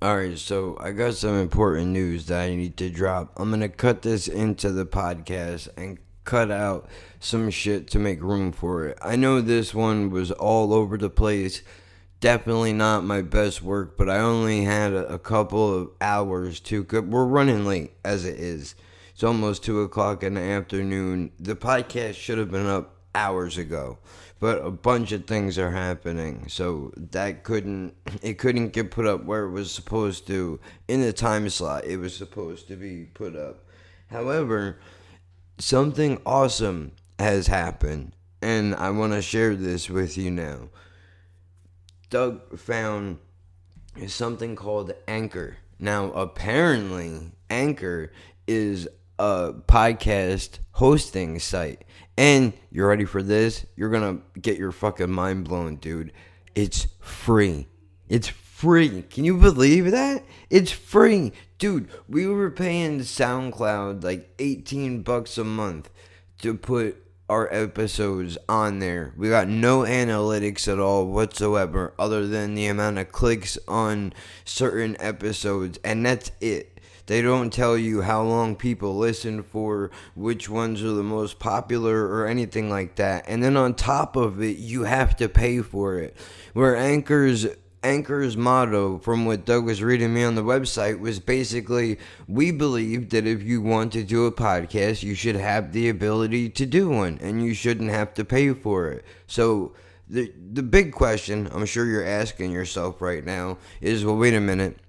Alright, so I got some important news that I need to drop. I'm gonna cut this into the podcast and cut out some shit to make room for it. I know this one was all over the place. Definitely not my best work, but I only had a couple of hours to. We're running late as it is. It's almost 2 o'clock in the afternoon. The podcast should have been up hours ago, but a bunch of things are happening, so it couldn't get put up where it was supposed to in the time slot it was supposed to be put up. However, something awesome has happened, and I want to share this with you now. Doug found something called Anchor. Now, apparently, Anchor is a podcast hosting site. And you're ready for this? You're going to get your fucking mind blown, dude. It's free. It's free. Can you believe that? It's free. Dude, we were paying SoundCloud like $18 a month to put our episodes on there. We got no analytics at all whatsoever other than the amount of clicks on certain episodes, and that's it. They don't tell you how long people listen for, which ones are the most popular, or anything like that. And then on top of it, you have to pay for it. Where Anchor's motto, from what Doug was reading me on the website, was basically, we believe that if you want to do a podcast, you should have the ability to do one, and you shouldn't have to pay for it. So the big question I'm sure you're asking yourself right now is, well, wait a minute,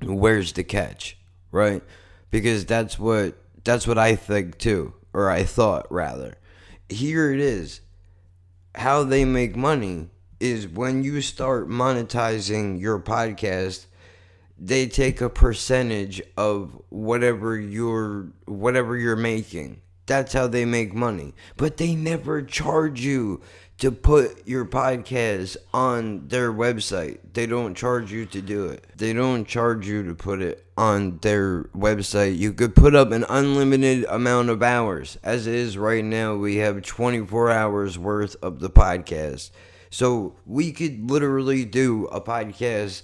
where's the catch? Right? Because that's what I think too, or I thought rather. Here it is. How they make money is when you start monetizing your podcast, they take a percentage of whatever you're making. That's how they make money. But they never charge you to put your podcast on their website. They don't charge you to do it. They don't charge you to put it on their website. You could put up an unlimited amount of hours. As it is right now, we have 24 hours worth of the podcast. So we could literally do a podcast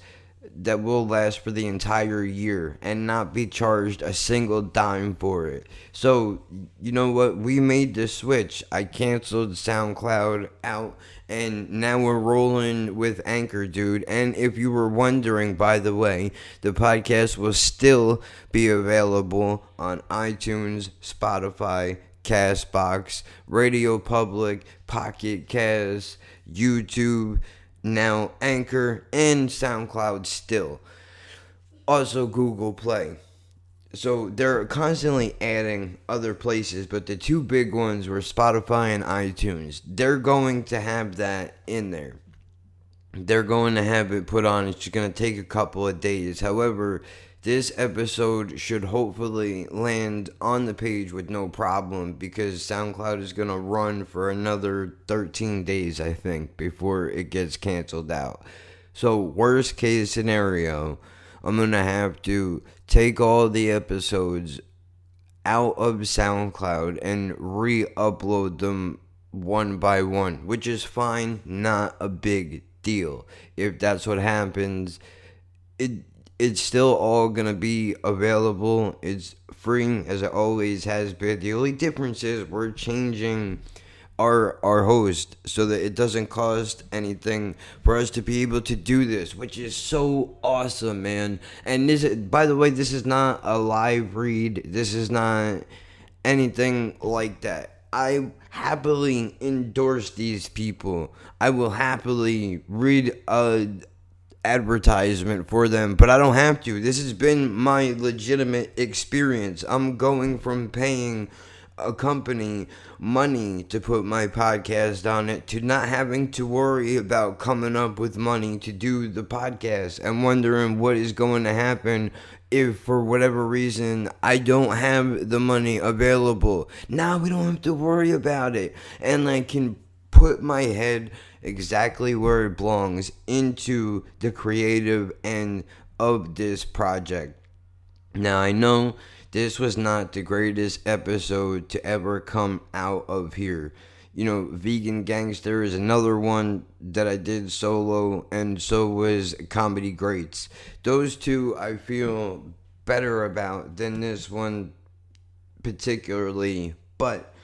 that will last for the entire year and not be charged a single dime for it. So, you know what? We made the switch. I canceled SoundCloud out, and now we're rolling with Anchor, dude. And if you were wondering, by the way, the podcast will still be available on iTunes, Spotify, Castbox, Radio Public, Pocket Cast, YouTube, now Anchor, and SoundCloud still. Also Google Play. So they're constantly adding other places, but the two big ones were Spotify and iTunes. They're going to have that in there. They're going to have it put on. It's going to take a couple of days. However, this episode should hopefully land on the page with no problem, because SoundCloud is going to run for another 13 days, I think, before it gets canceled out. So, worst case scenario, I'm going to have to take all the episodes out of SoundCloud and re-upload them one by one, which is fine, not a big deal. If that's what happens, it's still all gonna be available. It's free as it always has been. The only difference is we're changing our host so that it doesn't cost anything for us to be able to do this, which is so awesome, man. And this, by the way, this is not a live read. This is not anything like that. I happily endorse these people. I will happily read a advertisement for them, but I don't have to. This has been my legitimate experience. I'm going from paying a company money to put my podcast on it to not having to worry about coming up with money to do the podcast and wondering what is going to happen if for whatever reason I don't have the money available. Now we don't have to worry about it, and I can put my head exactly where it belongs, into the creative end of this project. Now, I know this was not the greatest episode to ever come out of here. Vegan Gangster is another one that I did solo, and so was Comedy Greats. Those two I feel better about than this one particularly, but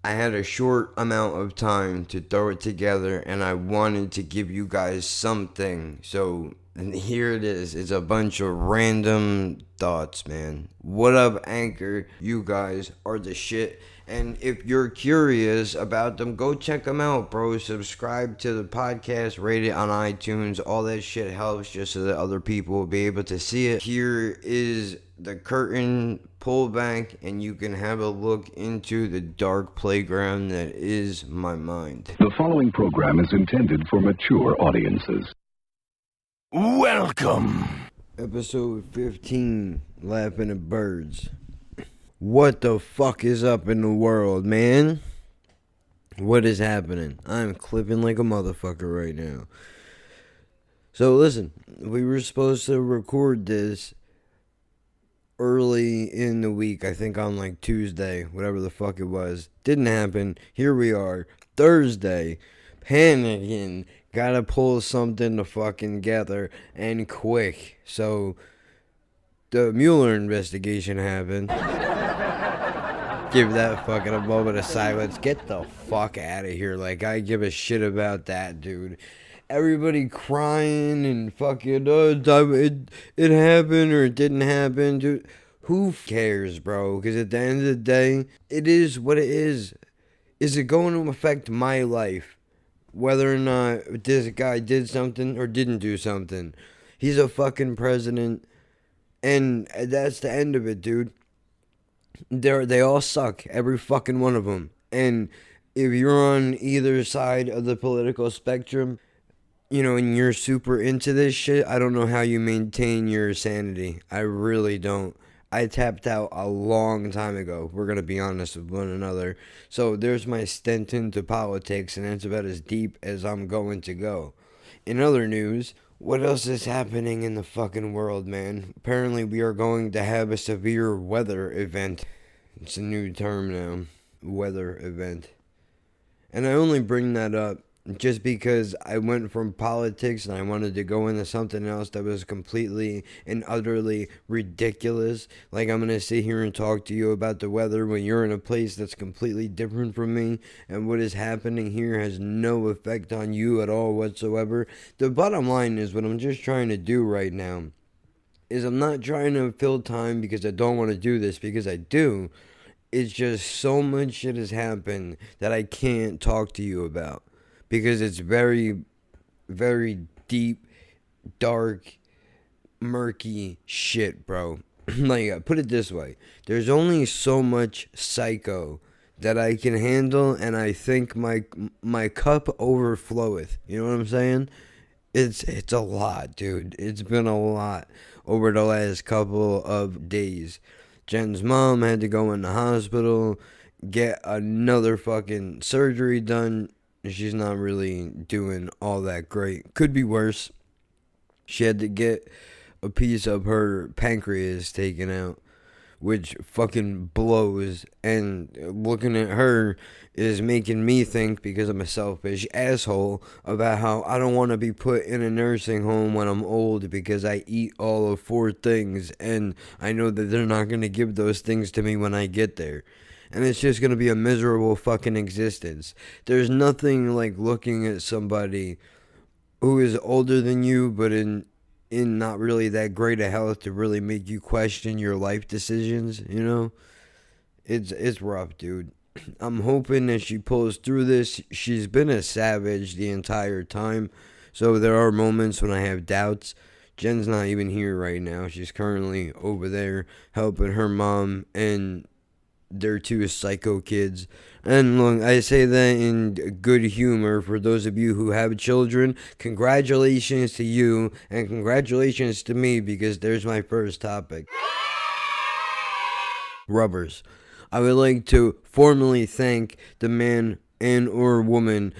I had a short amount of time to throw it together, and I wanted to give you guys something. So here it is. It's a bunch of random thoughts, man. What up, Anchor? You guys are the shit. And if you're curious about them, go check them out, bro. Subscribe to the podcast, rate it on iTunes. All that shit helps just so that other people will be able to see it. Here is the curtain pull back, and you can have a look into the dark playground that is my mind. The following program is intended for mature audiences. Welcome. Episode 15, Laughing at Birds. What the fuck is up in the world, man? What is happening? I'm clipping like a motherfucker right now. So listen, we were supposed to record this early in the week, I think on like Tuesday, whatever the fuck it was. Didn't happen. Here we are, Thursday, panicking, gotta pull something to fucking together, and quick. So the Mueller investigation happened. Give that fucking a moment of silence. Get the fuck out of here. Like, I give a shit about that, dude. Everybody crying and fucking, it happened or it didn't happen, dude. Who cares, bro? Because at the end of the day, it is what it is. Is it going to affect my life? Whether or not this guy did something or didn't do something. He's a fucking president. And that's the end of it, dude. They all suck, every fucking one of them. And if you're on either side of the political spectrum, and you're super into this shit, I don't know how you maintain your sanity. I really don't. I tapped out a long time ago. We're going to be honest with one another. So there's my stint into politics, and that's about as deep as I'm going to go. In other news, what else is happening in the fucking world, man? Apparently we are going to have a severe weather event. It's a new term now. Weather event. And I only bring that up just because I went from politics and I wanted to go into something else that was completely and utterly ridiculous. Like, I'm going to sit here and talk to you about the weather when you're in a place that's completely different from me, and what is happening here has no effect on you at all whatsoever. The bottom line is, what I'm just trying to do right now is I'm not trying to fill time because I don't want to do this, because I do. It's just so much shit has happened that I can't talk to you about. Because it's very, very deep, dark, murky shit, bro. Like, put it this way. There's only so much psycho that I can handle, and I think my cup overfloweth. You know what I'm saying? It's a lot, dude. It's been a lot over the last couple of days. Jen's mom had to go in the hospital, get another fucking surgery done. She's not really doing all that great. Could be worse. She had to get a piece of her pancreas taken out, which fucking blows. And looking at her is making me think, because I'm a selfish asshole, about how I don't want to be put in a nursing home when I'm old because I eat all of 4 things, and I know that they're not going to give those things to me when I get there. And it's just going to be a miserable fucking existence. There's nothing like looking at somebody who is older than you, but in not really that great a health to really make you question your life decisions, It's rough, dude. I'm hoping that she pulls through this. She's been a savage the entire time, so there are moments when I have doubts. Jen's not even here right now. She's currently over there helping her mom and their 2 psycho kids. And look, I say that in good humor. For those of you who have children, congratulations to you, and congratulations to me, because there's my first topic. Rubbers. I would like to formally thank the man and or woman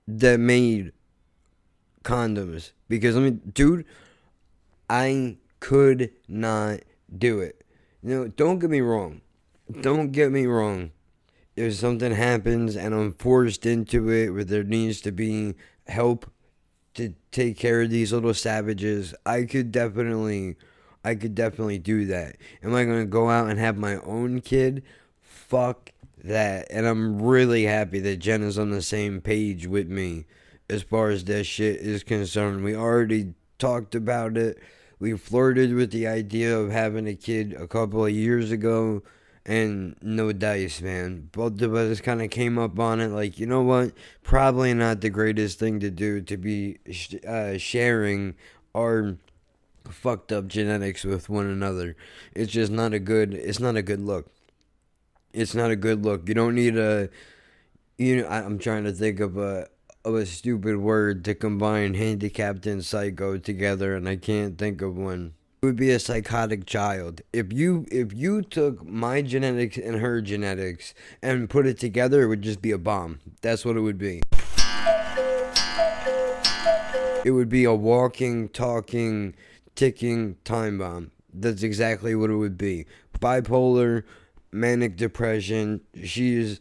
that made condoms, because dude, I could not do it. Don't get me wrong. Don't get me wrong. if something happens and I'm forced into it where there needs to be help to take care of these little savages, I could definitely do that. Am I gonna go out and have my own kid? Fuck that. And I'm really happy that Jen is on the same page with me as far as that shit is concerned. We already talked about it. We flirted with the idea of having a kid a couple of years ago, and no dice, man. Both of us kind of came up on it like, you know what? Probably not the greatest thing to do to be sharing our fucked up genetics with one another. It's just not a good. It's not a good look. It's not a good look. You don't need a. I'm trying to think of a stupid word to combine handicapped and psycho together, and I can't think of one. It would be a psychotic child. If you took my genetics and her genetics and put it together, it would just be a bomb. That's what it would be. It would be a walking, talking, ticking time bomb. That's exactly what it would be. Bipolar, manic depression. She's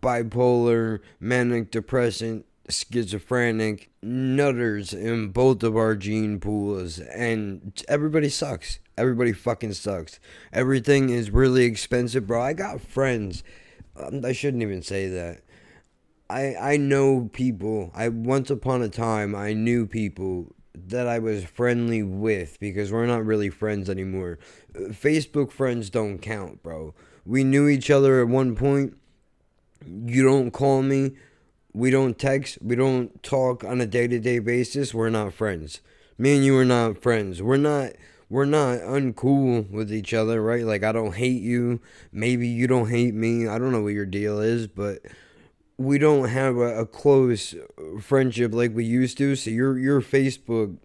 bipolar, manic depressant, schizophrenic, nutters in both of our gene pools, and everybody sucks. Everybody fucking sucks. Everything is really expensive, bro. I got friends. I shouldn't even say that. I know people. Once upon a time, I knew people that I was friendly with, because we're not really friends anymore. Facebook friends don't count, bro. We knew each other at one point. You don't call me. We don't text. We don't talk on a day-to-day basis. We're not friends. Me and you are not friends. We're not uncool with each other, right? Like, I don't hate you. Maybe you don't hate me. I don't know what your deal is, but we don't have a close friendship like we used to. So your Facebook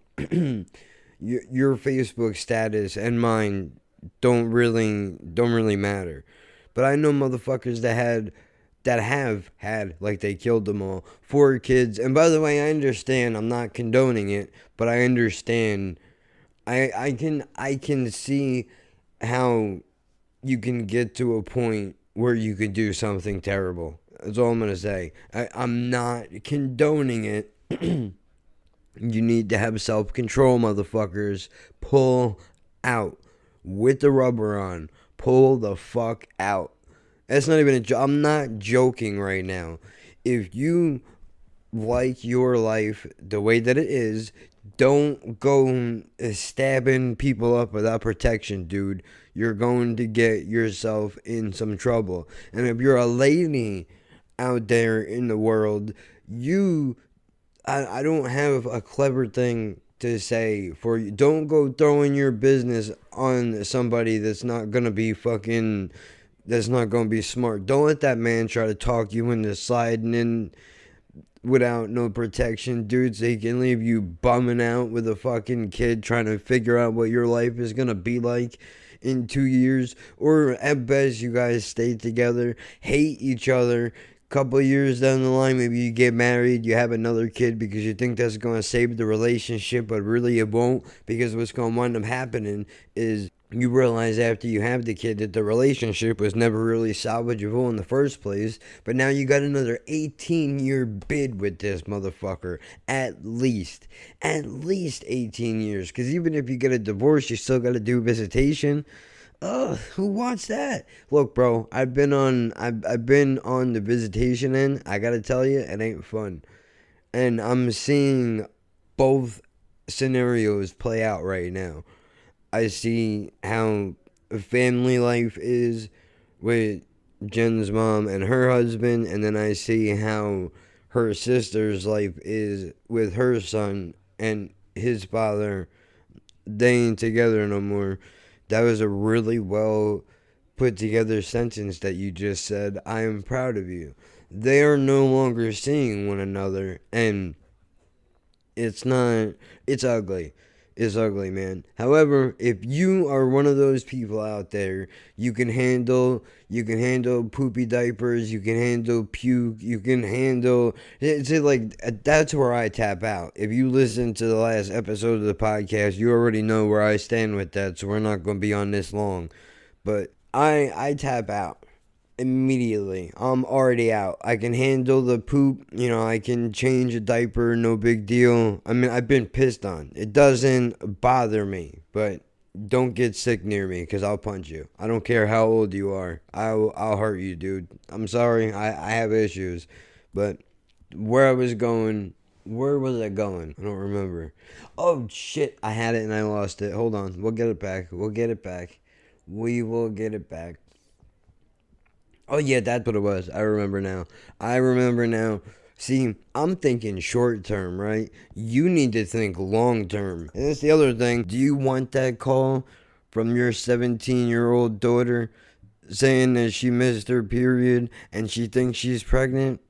your Facebook status and mine don't really matter. But I know motherfuckers that have had, like, they killed them all, 4 kids. And by the way, I understand, I'm not condoning it, but I understand. I can see how you can get to a point where you could do something terrible. That's all I'm going to say. I'm not condoning it. You need to have self-control, motherfuckers. Pull out with the rubber on. Pull the fuck out. That's not even a joke. I'm not joking right now. If you like your life the way that it is, don't go stabbing people up without protection, dude. You're going to get yourself in some trouble. And if you're a lady out there in the world, I don't have a clever thing to say for you. Don't go throwing your business on somebody that's not going to be smart. Don't let that man try to talk you into sliding in without no protection, dude, so he can leave you bumming out with a fucking kid trying to figure out what your life is going to be like in 2 years. Or at best, you guys stay together, hate each other. Couple of years down the line, maybe you get married, you have another kid because you think that's going to save the relationship, but really it won't, because what's going to wind up happening is you realize after you have the kid that the relationship was never really salvageable in the first place, but now you got another 18-year bid with this motherfucker. At least 18 years, because even if you get a divorce, you still got to do visitation. Ugh, who wants that? Look, bro, I've been on the visitation end. I gotta tell you, it ain't fun. And I'm seeing both scenarios play out right now. I see how family life is with Jen's mom and her husband, and then I see how her sister's life is with her son and his father. They ain't together no more. That was a really well put together sentence that you just said. I am proud of you. They are no longer seeing one another, and it's ugly. It's ugly, man. However, if you are one of those people out there, you can handle poopy diapers, you can handle puke, you can handle, it's like, that's where I tap out. If you listen to the last episode of the podcast, you already know where I stand with that, so we're not going to be on this long. But I tap out. immediately. I'm already out. I can handle the poop. I can change a diaper. No big deal. I mean, I've been pissed on. It doesn't bother me, but don't get sick near me because I'll punch you. I don't care how old you are. I'll hurt you, dude. I'm sorry. I have issues, but where I was going. Where was I going? I don't remember. Oh shit! I had it and I lost it. Hold on. We'll get it back. We'll get it back. We will get it back. Oh yeah, that's what it was. I remember now. I remember now. See, I'm thinking short term, right? You need to think long term. And that's the other thing. Do you want that call from your 17-year-old daughter saying that she missed her period and she thinks she's pregnant?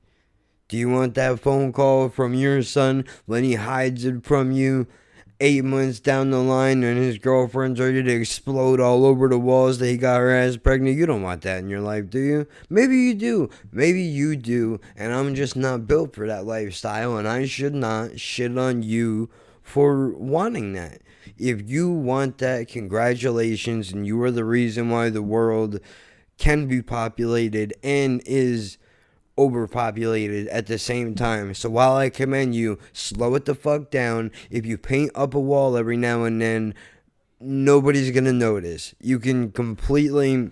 Do you want that phone call from your son when he hides it from you 8 months down the line and his girlfriend's ready to explode all over the walls that he got her ass pregnant? You don't want that in your life, do you? Maybe you do. Maybe you do. And I'm just not built for that lifestyle, and I should not shit on you for wanting that. If you want that, congratulations, and you are the reason why the world can be populated and is overpopulated at the same time. So while I commend you, slow it the fuck down. If you paint up a wall every now and then, nobody's gonna notice. You can completely,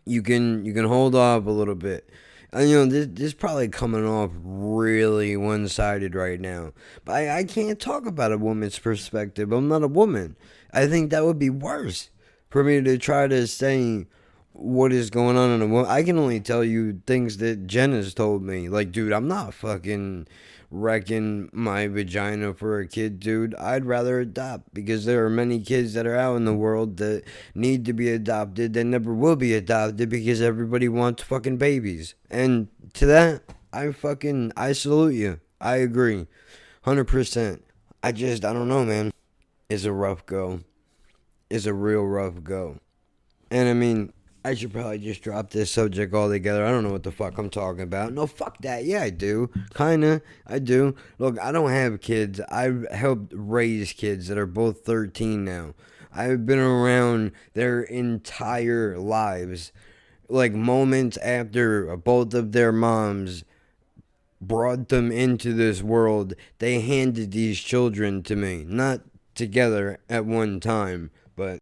you can hold off a little bit. And this is probably coming off really one-sided right now. But I can't talk about a woman's perspective. I'm not a woman. I think that would be worse for me to try to say what is going on in a woman. I can only tell you things that Jen has told me. Like, dude, I'm not fucking wrecking my vagina for a kid, dude. I'd rather adopt because there are many kids that are out in the world that need to be adopted that never will be adopted because everybody wants fucking babies. And to that, I salute you. I agree. 100%. I don't know, man. It's a rough go. It's a real rough go. And I mean, I should probably just drop this subject altogether. I don't know what the fuck I'm talking about. No, fuck that. Yeah, I do. Kinda. I do. Look, I don't have kids. I've helped raise kids that are both 13 now. I've been around their entire lives. Like, moments after both of their moms brought them into this world, they handed these children to me. Not together at one time, but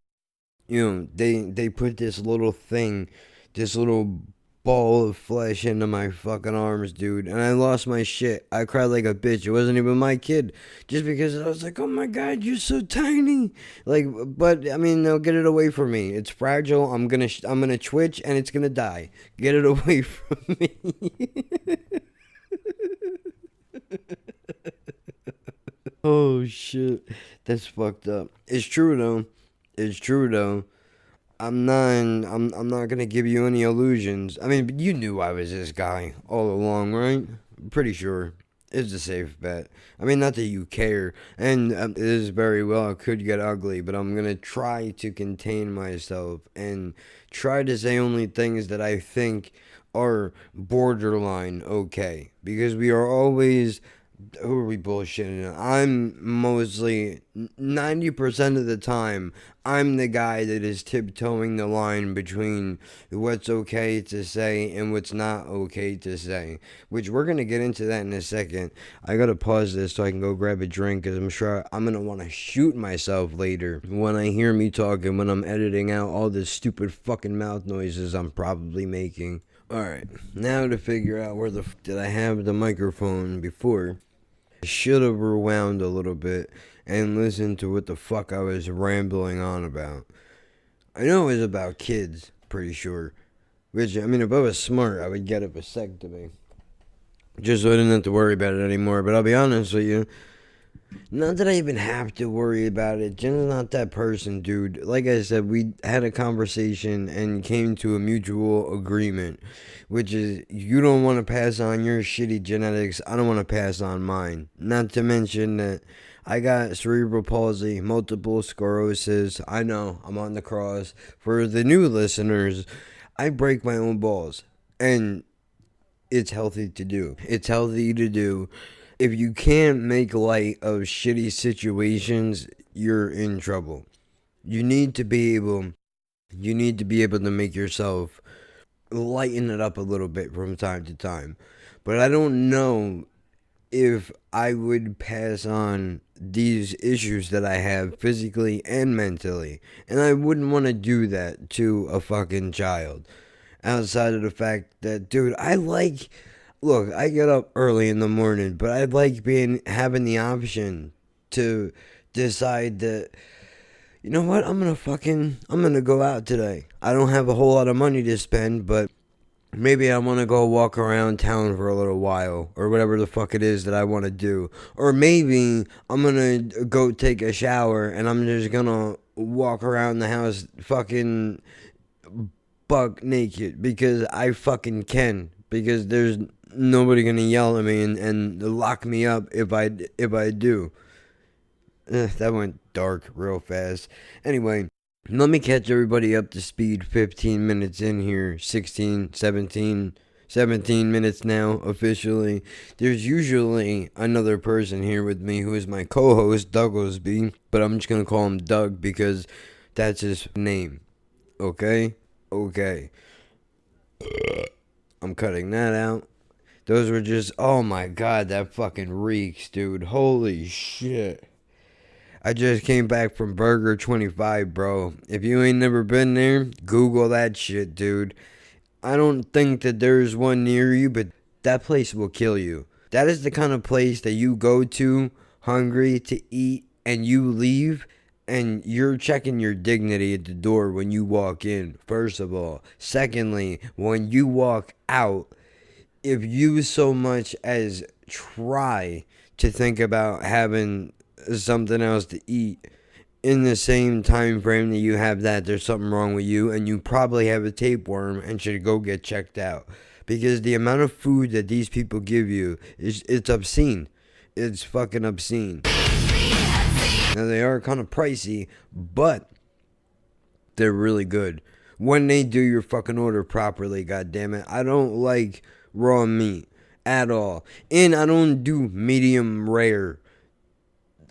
they put this little thing, this little ball of flesh into my fucking arms, dude, and I lost my shit. I cried like a bitch. It wasn't even my kid, just because I was like, oh my god, you're so tiny. Like, but I mean, no, get it away from me. It's fragile. I'm gonna twitch and it's gonna die. Get it away from me. Oh shit, that's fucked up. It's true though. It's true though. I'm not gonna give you any illusions. I mean, but you knew I was this guy all along, right? I'm pretty sure. It's a safe bet. I mean, not that you care, and it is very well it could get ugly, but I'm gonna try to contain myself and try to say only things that I think are borderline okay, because we are always, who are we bullshitting? I'm mostly 90% of the time, I'm the guy that is tiptoeing the line between what's okay to say and what's not okay to say, which we're going to get into that in a second. I got to pause this so I can go grab a drink, because I'm sure I'm going to want to shoot myself later when I hear me talking, when I'm editing out all the stupid fucking mouth noises I'm probably making. Alright, now to figure out where the f did I have the microphone before. I should have rewound a little bit and listened to what the fuck I was rambling on about. I know it was about kids, pretty sure. Which, I mean, if I was smart, I would get a vasectomy. Just so I didn't have to worry about it anymore. But I'll be honest with you, not that I even have to worry about it. Jen's not that person, dude. Like I said, we had a conversation and came to a mutual agreement, which is you don't want to pass on your shitty genetics. I don't want to pass on mine. Not to mention that I got cerebral palsy, multiple sclerosis. I know, I'm on the cross. For the new listeners, I break my own balls. And it's healthy to do. It's healthy to do. If you can't make light of shitty situations, you're in trouble. You need to be able to make yourself lighten it up a little bit from time to time. But I don't know if I would pass on these issues that I have physically and mentally. And I wouldn't want to do that to a fucking child. Outside of the fact that, dude, look, I get up early in the morning, but I like having the option to decide that, you know what, I'm gonna go out today. I don't have a whole lot of money to spend, but maybe I want to go walk around town for a little while, or whatever the fuck it is that I want to do. Or maybe I'm going to go take a shower and I'm just going to walk around the house fucking buck naked because I fucking can. Because there's nobody going to yell at me and lock me up if I do. That went dark real fast. Anyway. Let me catch everybody up to speed. 15 minutes in here, 17 minutes now officially. There's usually another person here with me who is my co-host, Douglas B. But I'm just going to call him Doug because that's his name. Okay? Okay. I'm cutting that out. Those were just, oh my god, that fucking reeks, dude. Holy shit. I just came back from Burger 25, bro. If you ain't never been there, Google that shit, dude. I don't think that there's one near you, but that place will kill you. That is the kind of place that you go to hungry to eat and you leave and you're checking your dignity at the door when you walk in, first of all. Secondly, when you walk out, if you so much as try to think about having something else to eat in the same time frame that you have that, there's something wrong with you and you probably have a tapeworm and should go get checked out, because the amount of food that these people give you it's obscene. It's fucking obscene. Now they are kind of pricey, but they're really good when they do your fucking order properly. God damn it, I don't like raw meat at all, and I don't do medium rare.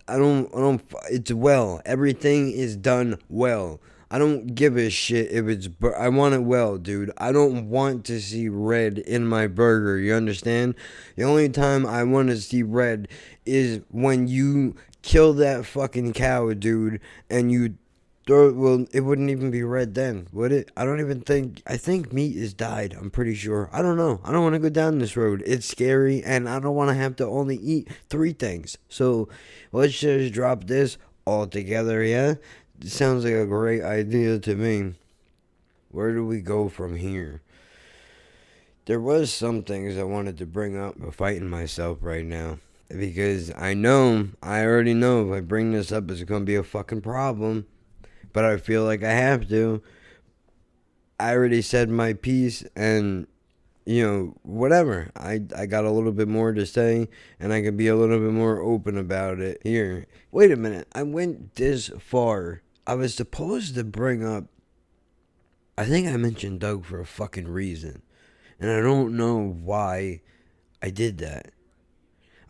I don't, it's well. Everything is done well. I don't give a shit if I want it well, dude. I don't want to see red in my burger, you understand? The only time I want to see red is when you kill that fucking cow, dude, and you well, it wouldn't even be red then, would it? I think meat is dyed, I'm pretty sure. I don't know. I don't want to go down this road. It's scary, and I don't want to have to only eat 3 things. So, let's just drop this all together, yeah? It sounds like a great idea to me. Where do we go from here? There was some things I wanted to bring up, but fighting myself right now. Because I already know if I bring this up, it's going to be a fucking problem. But I feel like I have to. I already said my piece, and, whatever. I got a little bit more to say, and I can be a little bit more open about it here. Wait a minute. I went this far. I was supposed to bring up, I think I mentioned Doug for a fucking reason. And I don't know why I did that.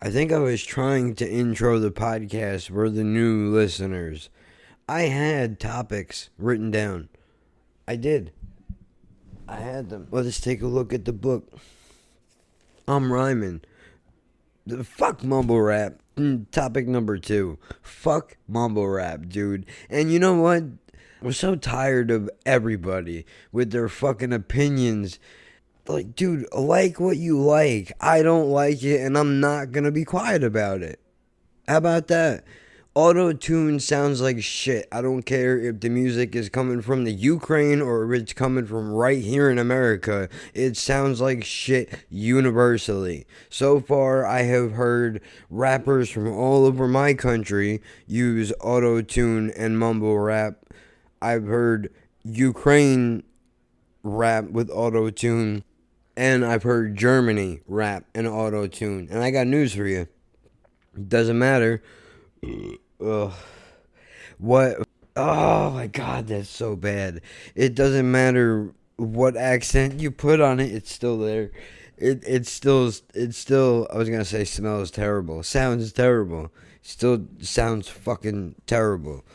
I think I was trying to intro the podcast for the new listeners. I had topics written down. I did. I had them. Let's take a look at the book. I'm rhyming. Fuck mumble rap. Topic number 2. Fuck mumble rap, dude. And you know what? We're so tired of everybody with their fucking opinions. Like, dude, like what you like. I don't like it, and I'm not gonna be quiet about it. How about that? Auto-tune sounds like shit. I don't care if the music is coming from the Ukraine or if it's coming from right here in America. It sounds like shit universally. So far, I have heard rappers from all over my country use auto-tune and mumble rap. I've heard Ukraine rap with auto-tune, and I've heard Germany rap and auto-tune. And I got news for you. It doesn't matter. Ugh. What? Oh my god, that's so bad. It doesn't matter what accent you put on it, it's still there. It's still, I was gonna say smells terrible. Sounds terrible. Still sounds fucking terrible.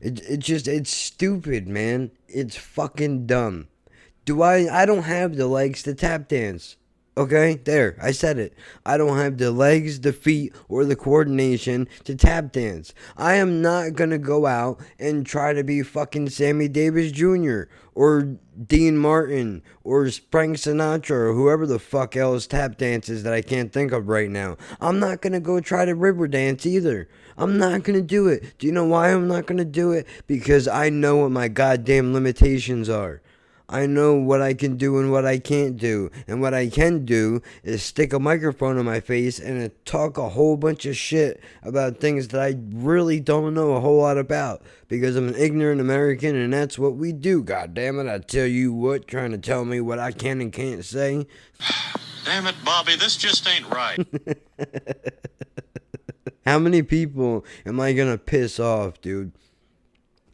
It's stupid, man. It's fucking dumb. I don't have the legs to tap dance. Okay, there, I said it. I don't have the legs, the feet, or the coordination to tap dance. I am not gonna go out and try to be fucking Sammy Davis Jr. or Dean Martin or Frank Sinatra or whoever the fuck else tap dances that I can't think of right now. I'm not gonna go try to river dance either. I'm not gonna do it. Do you know why I'm not gonna do it? Because I know what my goddamn limitations are. I know what I can do and what I can't do. And what I can do is stick a microphone in my face and talk a whole bunch of shit about things that I really don't know a whole lot about. Because I'm an ignorant American and that's what we do, goddammit. I tell you what, trying to tell me what I can and can't say. Damn it, Bobby, this just ain't right. How many people am I gonna piss off, dude?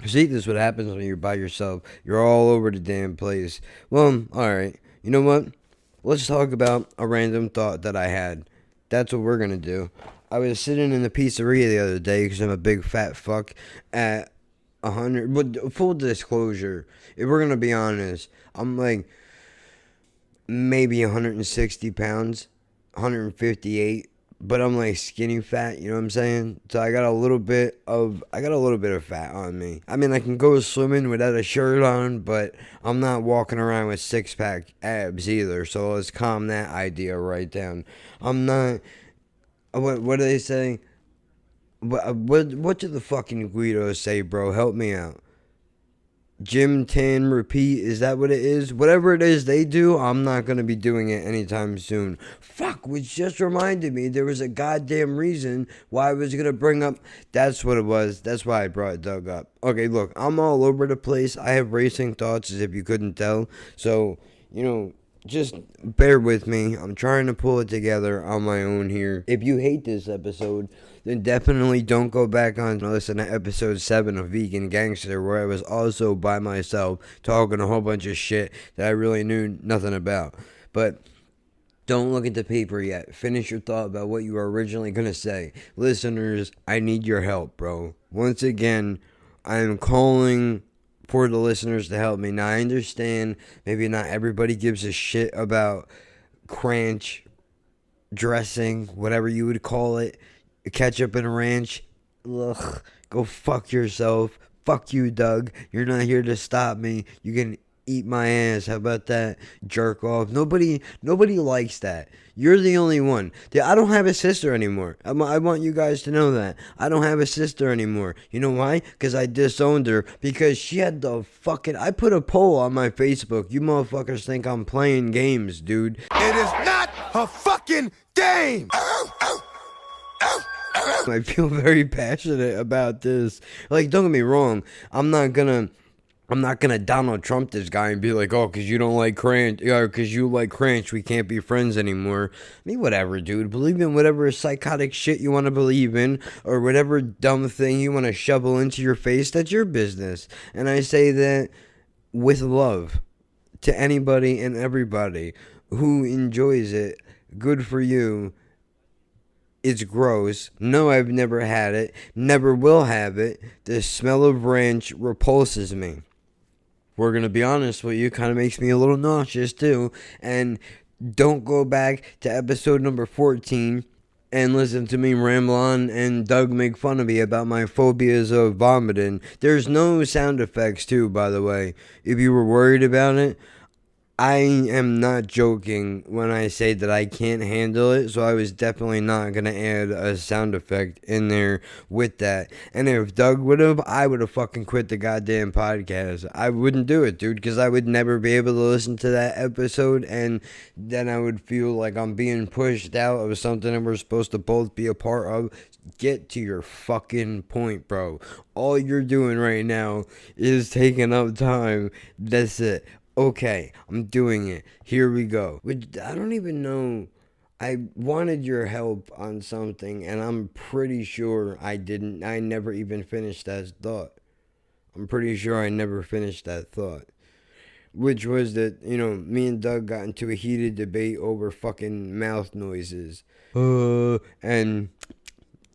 See, this is what happens when you're by yourself. You're all over the damn place. Well, alright. You know what? Let's talk about a random thought that I had. That's what we're going to do. I was sitting in the pizzeria the other day because I'm a big fat fuck at 100. But full disclosure, if we're going to be honest, I'm like maybe 160 pounds, 158. But I'm like skinny fat, you know what I'm saying? So I got a little bit of fat on me. I mean, I can go swimming without a shirt on, but I'm not walking around with six-pack abs either. So let's calm that idea right down. I'm not. What do they say? What do the fucking Guidos say, bro? Help me out. Gym, tan, repeat, is that what it is? Whatever it is they do, I'm not going to be doing it anytime soon. Fuck, which just reminded me there was a goddamn reason why I was going to bring up, that's what it was, that's why I brought Doug up. Okay, look, I'm all over the place, I have racing thoughts as if you couldn't tell, so, you know, just bear with me. I'm trying to pull it together on my own here. If you hate this episode, then definitely don't go back on and listen to episode 7 of Vegan Gangster, where I was also by myself talking a whole bunch of shit that I really knew nothing about. But don't look at the paper yet. Finish your thought about what you were originally going to say. Listeners, I need your help, bro. Once again, I am calling for the listeners to help me. Now, I understand maybe not everybody gives a shit about ranch dressing, whatever you would call it, ketchup and ranch. Ugh, go fuck yourself. Fuck you, Doug. You're not here to stop me. You can eat my ass. How about that? Jerk off. Nobody likes that. You're the only one. I don't have a sister anymore. I want you guys to know that. I don't have a sister anymore. You know why? Because I disowned her. Because she had the fucking... I put a poll on my Facebook. You motherfuckers think I'm playing games, dude. It is not a fucking game! I feel very passionate about this. Like, don't get me wrong. I'm not gonna Donald Trump this guy and be like, oh, because you don't like Cranch, because you like Cranch, we can't be friends anymore. I mean, whatever, dude. Believe in whatever psychotic shit you want to believe in, or whatever dumb thing you want to shovel into your face. That's your business. And I say that with love to anybody and everybody who enjoys it. Good for you. It's gross. No, I've never had it. Never will have it. The smell of ranch repulses me. We're going to be honest with you. Kind of makes me a little nauseous too. And don't go back to episode number 14 and listen to me ramble on and Doug make fun of me about my phobias of vomiting. There's no sound effects too, by the way. If you were worried about it, I am not joking when I say that I can't handle it, so I was definitely not going to add a sound effect in there with that. And if Doug would have, I would have fucking quit the goddamn podcast. I wouldn't do it, dude, because I would never be able to listen to that episode, and then I would feel like I'm being pushed out of something that we're supposed to both be a part of. Get to your fucking point, bro. All you're doing right now is taking up time. That's it. Okay, I'm doing it. Here we go. Which I don't even know. I wanted your help on something, and I'm pretty sure I didn't. I never even finished that thought. I'm pretty sure I never finished that thought. Which was that, you know, me and Doug got into a heated debate over fucking mouth noises. And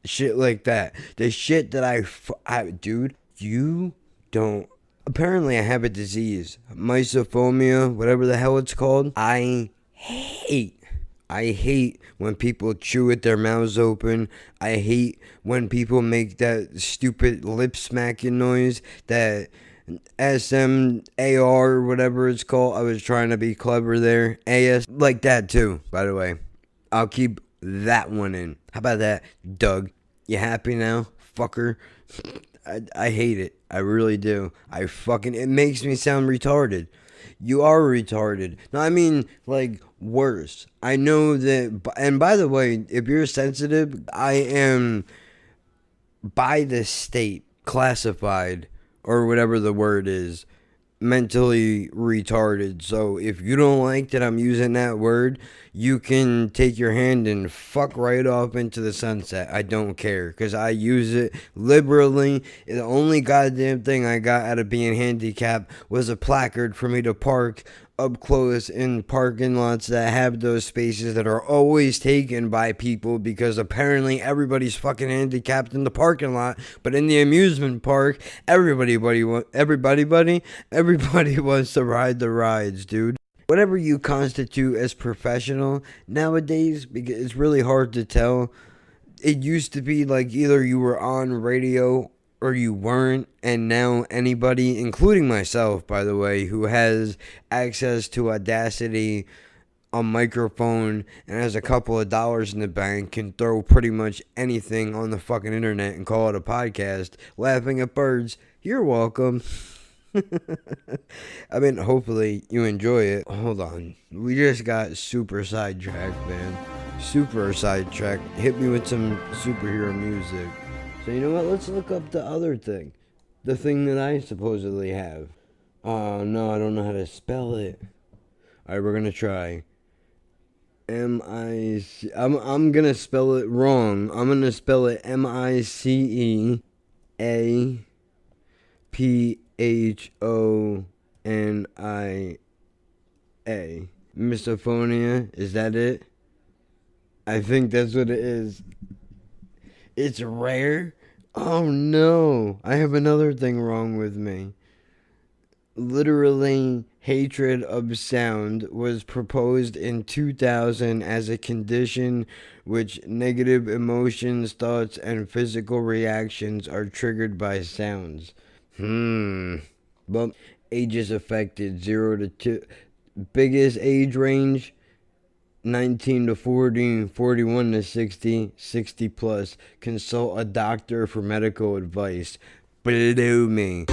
shit like that. The shit that dude, you don't Apparently I have a disease, misophonia, whatever the hell it's called. I hate when people chew with their mouths open. I hate when people make that stupid lip smacking noise, that SMAR or whatever it's called. I was trying to be clever there. AS, like that too, by the way. I'll keep that one in. How about that, Doug? You happy now, fucker? I hate it. I really do. It makes me sound retarded. You are retarded. No, I mean, like, worse. I know that, and by the way, if you're sensitive, I am, by the state, classified, or whatever the word is, mentally retarded. So if you don't like that I'm using that word, you can take your hand and fuck right off into the sunset. I don't care, because I use it liberally. The only goddamn thing I got out of being handicapped was a placard for me to park up close in parking lots that have those spaces that are always taken by people, because apparently everybody's fucking handicapped in the parking lot, but in the amusement park, everybody wants to ride the rides, dude. Whatever you constitute as professional nowadays, because it's really hard to tell. It used to be like either you were on radio or you weren't, and now anybody, including myself, by the way, who has access to Audacity, a microphone, and has a couple of dollars in the bank, can throw pretty much anything on the fucking internet and call it a podcast. Laughing at birds, you're welcome. I mean, hopefully you enjoy it. Hold on, we just got super sidetracked, man. Super sidetracked. Hit me with some superhero music. So you know what? Let's look up the other thing. The thing that I supposedly have. Oh no, I don't know how to spell it. Alright, we're gonna try. I'm gonna spell it wrong. I'm gonna spell it MICEAPHONIA. Misophonia, is that it? I think that's what it is. It's rare? Oh no, I have another thing wrong with me. Literally, hatred of sound was proposed in 2000 as a condition which negative emotions, thoughts, and physical reactions are triggered by sounds. Well, ages affected 0 to 2. Biggest age range 19 to 40, 41 to 60, 60 plus. Consult a doctor for medical advice. Blew me.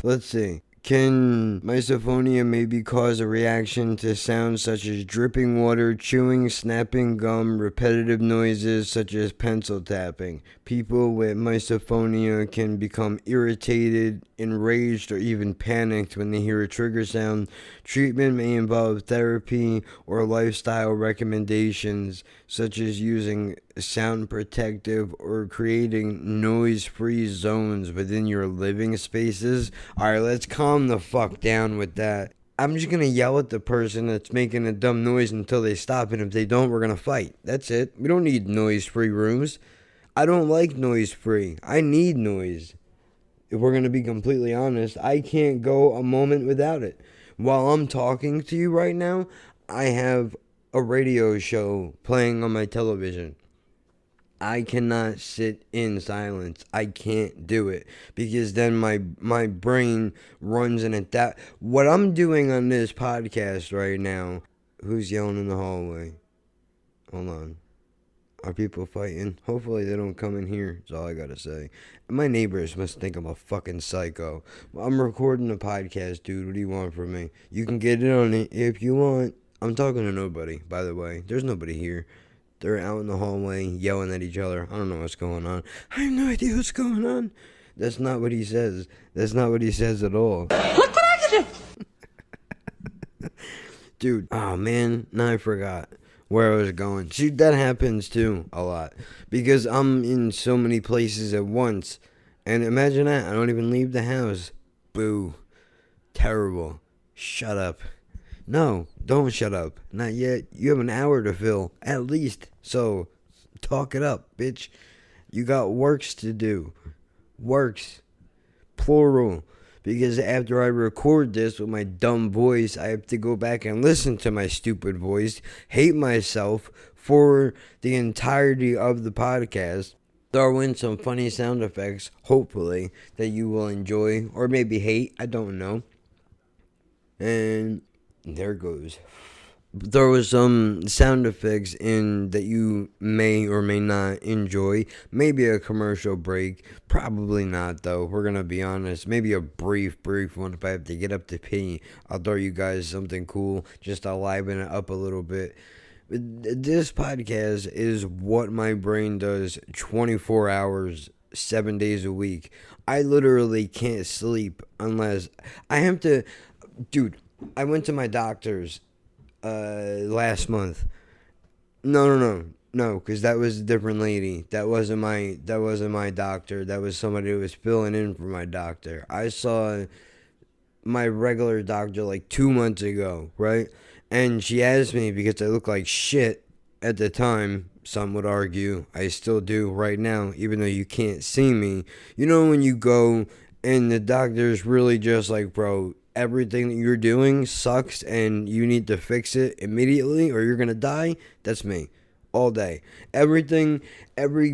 Let's see. Can misophonia maybe cause a reaction to sounds such as dripping water, chewing, snapping gum, repetitive noises such as pencil tapping? People with misophonia can become irritated, enraged, or even panicked when they hear a trigger sound. Treatment may involve therapy or lifestyle recommendations, such as using sound protective or creating noise-free zones within your living spaces. Alright, let's calm the fuck down with that. I'm just gonna yell at the person that's making a dumb noise until they stop, and if they don't, we're gonna fight. That's it. We don't need noise-free rooms. I don't like noise-free. I need noise. If we're gonna be completely honest, I can't go a moment without it. While I'm talking to you right now, I have a radio show playing on my television. I cannot sit in silence. I can't do it, because then my brain runs in it. That what I'm doing on this podcast right now. Who's yelling in the hallway? Hold on. Are people fighting? Hopefully they don't come in here. That's all I gotta say. My neighbors must think I'm a fucking psycho. I'm recording a podcast, dude. What do you want from me? You can get in on it if you want. I'm talking to nobody, by the way. There's nobody here. They're out in the hallway yelling at each other. I don't know what's going on. I have no idea what's going on. That's not what he says. That's not what he says at all. Look what I can do! Dude, oh man, now I forgot where I was going. See, that happens too a lot, because I'm in so many places at once. And imagine that, I don't even leave the house. Boo. Terrible. Shut up. No, don't shut up. Not yet. You have an hour to fill, at least. So, talk it up, bitch. You got works to do. works. Plural. Because after I record this with my dumb voice, I have to go back and listen to my stupid voice, hate myself for the entirety of the podcast, throw in some funny sound effects, hopefully, that you will enjoy, or maybe hate, I don't know. And there goes. Throw some sound effects in that you may or may not enjoy. Maybe a commercial break. Probably not, though. We're going to be honest. Maybe a brief one. If I have to get up to pee, I'll throw you guys something cool just to liven it up a little bit. This podcast is what my brain does 24 hours, 7 days a week. I literally can't sleep unless I have to. Dude, I went to my doctor's last month. No, because that was a different lady. That wasn't my doctor. That was somebody who was filling in for my doctor. I saw my regular doctor like 2 months ago, right? And she asked me because I look like shit at the time. Some would argue I still do right now, even though you can't see me. You know when you go and the doctor's really just like, bro, everything that you're doing sucks and you need to fix it immediately or you're going to die? That's me. All day. Every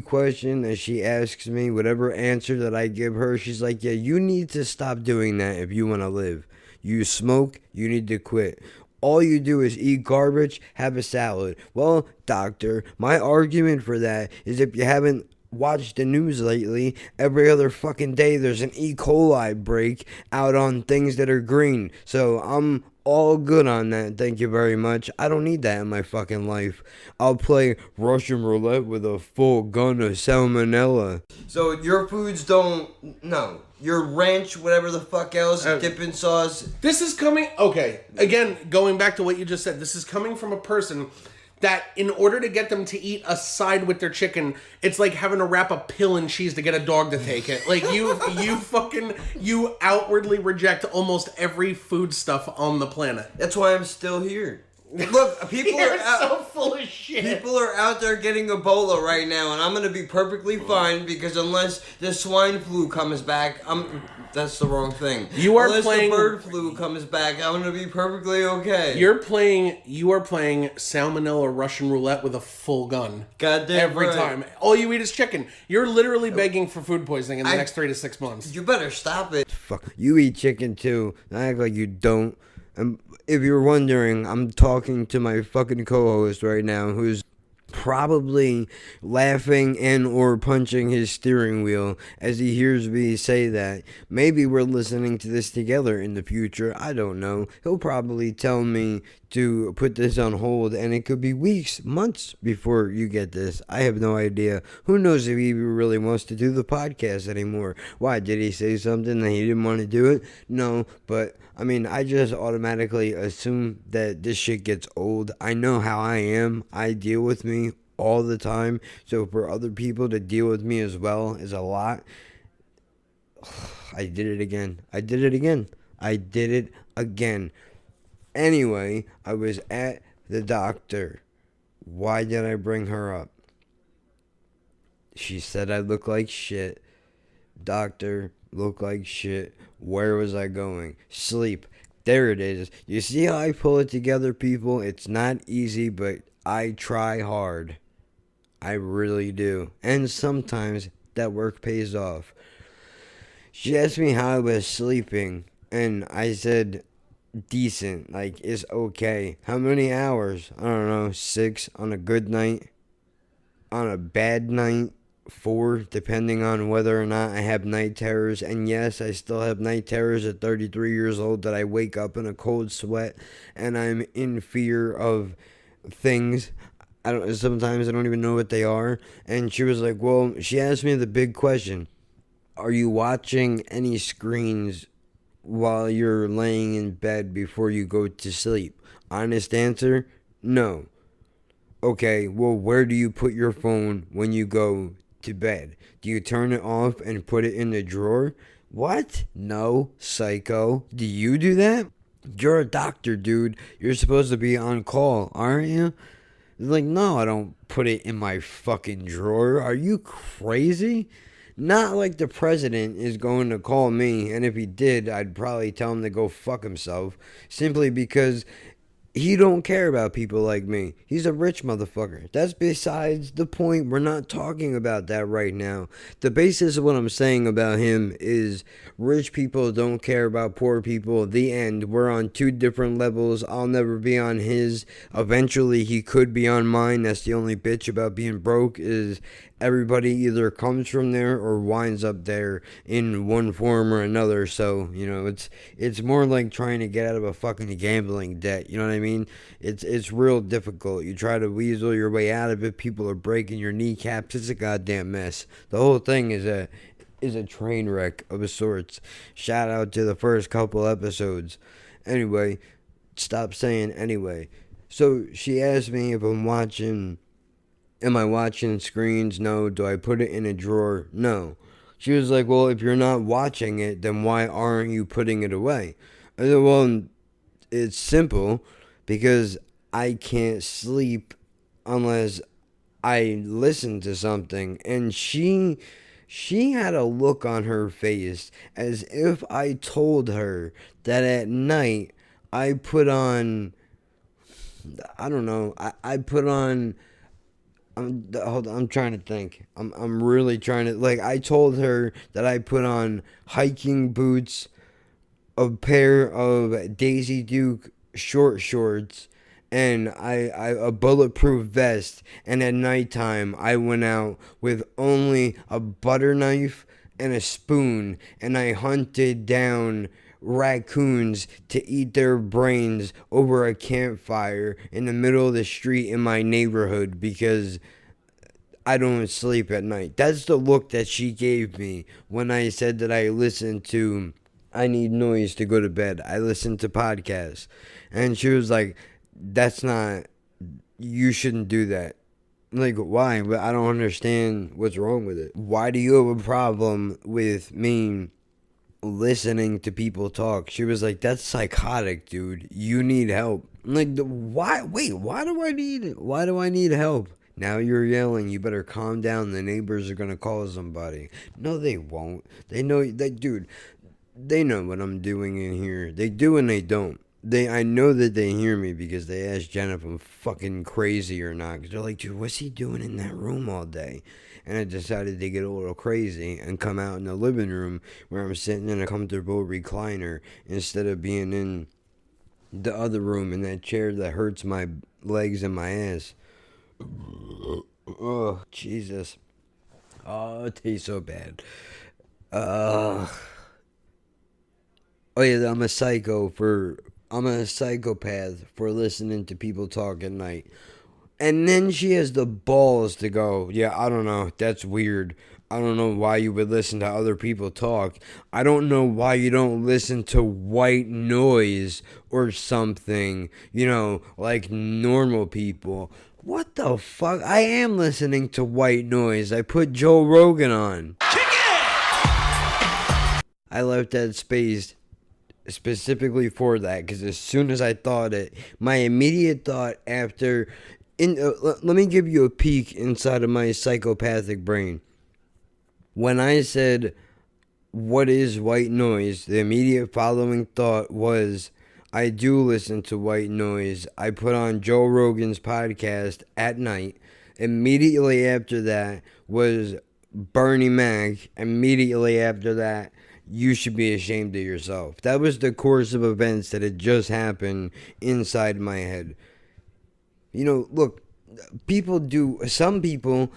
question that she asks me, whatever answer that I give her, she's like, yeah, you need to stop doing that if you want to live. You smoke, you need to quit. All you do is eat garbage, have a salad. Well, doctor, my argument for that is if you haven't watched the news lately, every other fucking day there's an E. coli break out on things that are green. So I'm all good on that, thank you very much. I don't need that in my fucking life. I'll play Russian roulette with a full gun of salmonella. So your foods don't, no. Your ranch, whatever the fuck else, dipping sauce. This is coming, okay, again, going back to what you just said, this is coming from a person that in order to get them to eat a side with their chicken, it's like having to wrap a pill in cheese to get a dog to take it. Like, you outwardly reject almost every food stuff on the planet. That's why I'm still here. Look, people You're are out, so full of shit. People are out there getting Ebola right now, and I'm gonna be perfectly fine because unless the swine flu comes back, that's the wrong thing. Unless the bird flu comes back, I'm gonna be perfectly okay. You are playing salmonella Russian roulette with a full gun. Goddamn every right. time. All you eat is chicken. You're literally begging for food poisoning in the next 3 to 6 months. You better stop it. Fuck. You eat chicken too. I act like you don't. If you're wondering, I'm talking to my fucking co-host right now who's probably laughing and or punching his steering wheel as he hears me say that. Maybe we're listening to this together in the future. I don't know. He'll probably tell me to put this on hold, and it could be weeks, months before you get this. I have no idea. Who knows if he really wants to do the podcast anymore? Why? Did he say something that he didn't want to do it? No, but I mean, I just automatically assume that this shit gets old. I know how I am. I deal with me all the time. So for other people to deal with me as well is a lot. I did it again. Anyway, I was at the doctor. Why did I bring her up? She said I look like shit. Doctor, look like shit. Where was I going? Sleep. There it is. You see how I pull it together, people? It's not easy, but I try hard. I really do. And sometimes that work pays off. She asked me how I was sleeping, and I said decent, like it's okay. How many hours? I don't know, 6 on a good night. On a bad night, 4, depending on whether or not I have night terrors. And yes, I still have night terrors at 33 years old that I wake up in a cold sweat and I'm in fear of things. Sometimes I don't even know what they are. And she was like, well, she asked me the big question. Are you watching any screens while you're laying in bed before you go to sleep? Honest answer, no. Okay, well, where do you put your phone when you go to bed? Do you turn it off and put it in the drawer? What? No, psycho. Do you do that? You're a doctor, dude. You're supposed to be on call, aren't you? Like, no, I don't put it in my fucking drawer. Are you crazy? Not like the president is going to call me, and if he did, I'd probably tell him to go fuck himself, simply because he don't care about people like me. He's a rich motherfucker. That's besides the point. We're not talking about that right now. The basis of what I'm saying about him is rich people don't care about poor people. The end. We're on two different levels. I'll never be on his. Eventually he could be on mine. That's the only bitch about being broke, is everybody either comes from there or winds up there in one form or another. So, you know, it's more like trying to get out of a fucking gambling debt. You know what I mean? It's real difficult. You try to weasel your way out of it. People are breaking your kneecaps. It's a goddamn mess. The whole thing is a train wreck of sorts. Shout out to the first couple episodes. Anyway, stop saying anyway. So she asked me if am I watching screens? No. Do I put it in a drawer? No. She was like, well, if you're not watching it, then why aren't you putting it away? I said, well, it's simple, because I can't sleep unless I listen to something. And she had a look on her face as if I told her that at night I put on, I don't know, I put on, I'm trying to think. I'm really trying to, like, I told her that I put on hiking boots, a pair of Daisy Duke short shorts, and a bulletproof vest, and at nighttime I went out with only a butter knife and a spoon, and I hunted down raccoons to eat their brains over a campfire in the middle of the street in my neighborhood, because I don't sleep at night. That's the look that she gave me when I said that I need noise to go to bed. I listen to podcasts. And she was like, you shouldn't do that. I'm like, why? But I don't understand what's wrong with it. Why do you have a problem with me listening to people talk? She was like, that's psychotic, dude. You need help. I'm like, why? Wait, why do I need help? Now you're yelling. You better calm down. The neighbors are going to call somebody. No, they won't. They know that, dude. They know what I'm doing in here. They do and they don't. I know that they hear me because they asked Jen if I'm fucking crazy or not. Because they're like, dude, what's he doing in that room all day? And I decided to get a little crazy and come out in the living room where I'm sitting in a comfortable recliner instead of being in the other room in that chair that hurts my legs and my ass. Oh, Jesus. Oh, it tastes so bad. Oh yeah, I'm a psychopath for listening to people talk at night. And then she has the balls to go, yeah, I don't know, that's weird. I don't know why you would listen to other people talk. I don't know why you don't listen to white noise or something, you know, like normal people. What the fuck? I am listening to white noise. I put Joe Rogan on. I left that space specifically for that, because as soon as I thought it, my immediate thought after, let me give you a peek inside of my psychopathic brain. When I said, what is white noise, the immediate following thought was, I do listen to white noise. I put on Joe Rogan's podcast at night. Immediately after that was Bernie Mac. Immediately after that, you should be ashamed of yourself. That was the course of events that had just happened inside my head. You know, look, some people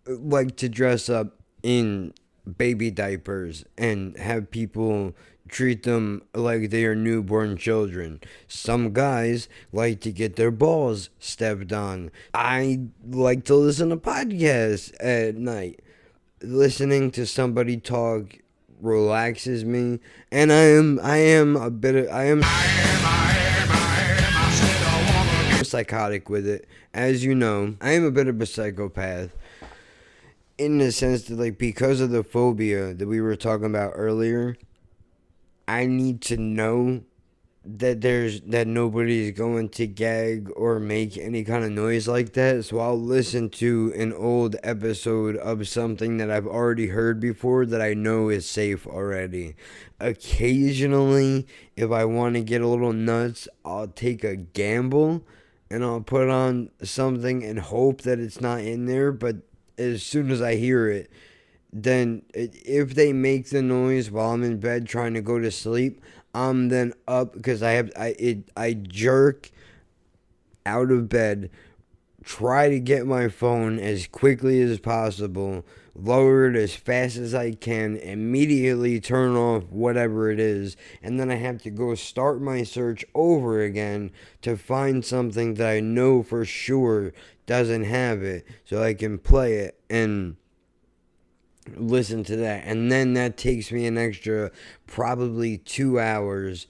like to dress up in baby diapers and have people treat them like they are newborn children. Some guys like to get their balls stepped on. I like to listen to podcasts at night. Listening to somebody talk relaxes me, and I am psychotic with it. As you know, I am a bit of a psychopath in the sense that, like, because of the phobia that we were talking about earlier, I need to know that nobody's going to gag or make any kind of noise like that. So I'll listen to an old episode of something that I've already heard before that I know is safe already. Occasionally, if I want to get a little nuts, I'll take a gamble and I'll put on something and hope that it's not in there. But as soon as I hear it, then if they make the noise while I'm in bed trying to go to sleep, I'm then up because I jerk out of bed, try to get my phone as quickly as possible, lower it as fast as I can, immediately turn off whatever it is, and then I have to go start my search over again to find something that I know for sure doesn't have it so I can play it and listen to that. And then that takes me an extra probably 2 hours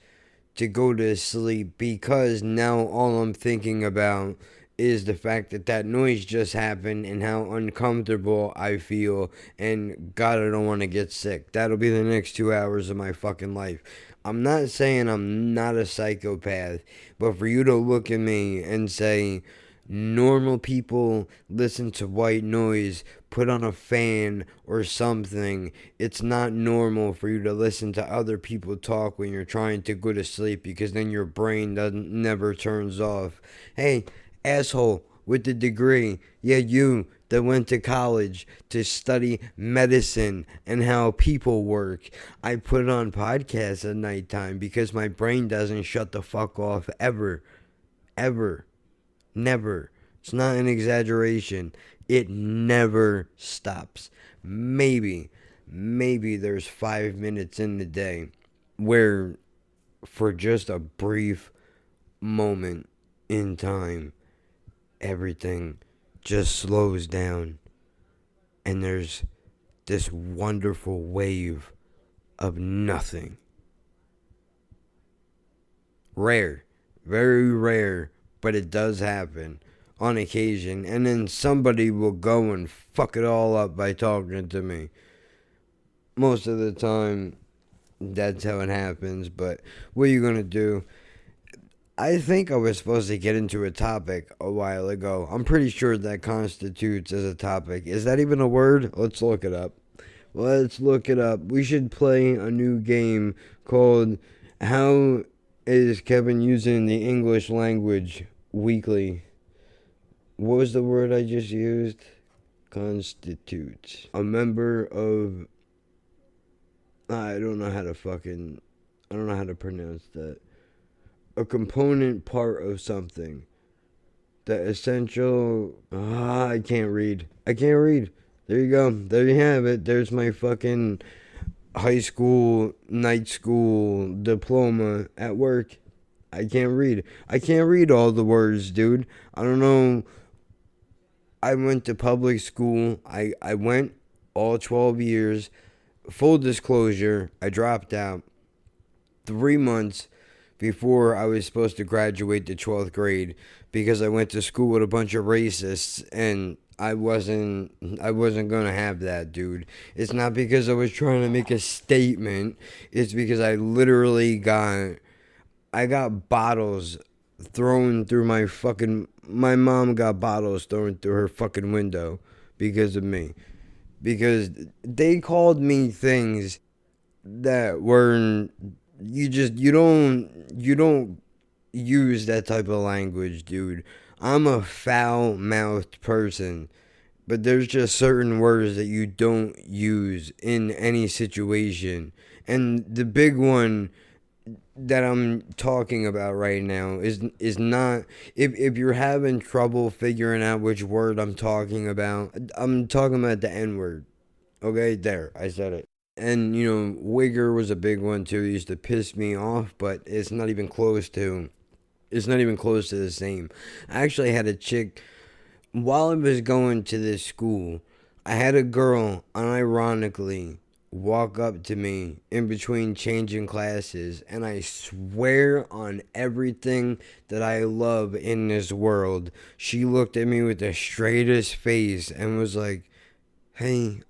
to go to sleep because now all I'm thinking about is the fact that that noise just happened and how uncomfortable I feel, and God, I don't want to get sick. That'll be the next 2 hours of my fucking life. I'm not saying I'm not a psychopath, but for you to look at me and say normal people listen to white noise, put on a fan or something, it's not normal for you to listen to other people talk when you're trying to go to sleep because then your brain never turns off. Hey, asshole with the degree, yeah, you that went to college to study medicine and how people work. I put on podcasts at nighttime because my brain doesn't shut the fuck off ever. Never. It's not an exaggeration. It never stops. Maybe there's 5 minutes in the day where for just a brief moment in time, everything just slows down and there's this wonderful wave of nothing. Rare. Very rare. But it does happen on occasion. And then somebody will go and fuck it all up by talking to me. Most of the time, that's how it happens. But what are you going to do? I think I was supposed to get into a topic a while ago. I'm pretty sure that constitutes as a topic. Is that even a word? Let's look it up. We should play a new game called How Is Kevin Using the English Language Weekly? What was the word I just used? Constitutes. A member of... I don't know how to pronounce that. A component part of something. The essential... I can't read. There you go. There you have it. There's my fucking high school, night school diploma at work. I can't read all the words, dude. I don't know. I went to public school. I went all 12 years. Full disclosure, I dropped out 3 months before I was supposed to graduate to 12th grade because I went to school with a bunch of racists and I wasn't going to have that, dude. It's not because I was trying to make a statement. It's because I literally got bottles thrown through my mom got bottles thrown through her fucking window because of me. Because they called me things that weren't, you don't use that type of language, dude. I'm a foul-mouthed person, but there's just certain words that you don't use in any situation. And the big one that I'm talking about right now is not, if you're having trouble figuring out which word I'm talking about the N-word. Okay, there, I said it. And, wigger was a big one too. It used to piss me off, but it's not even close to the same. I actually had a chick, while I was going to this school, I had a girl, unironically, walk up to me in between changing classes, and I swear on everything that I love in this world, she looked at me with the straightest face and was like, hey,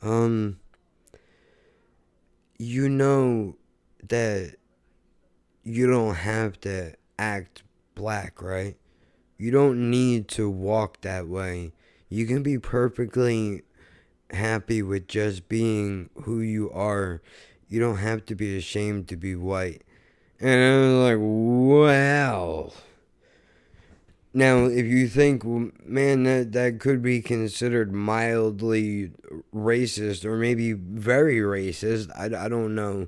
you know that you don't have to act black, right? You don't need to walk that way. You can be perfectly happy with just being who you are. You don't have to be ashamed to be white. And I was like, wow. Now, if you think, well, man, that could be considered mildly racist or maybe very racist, I don't know.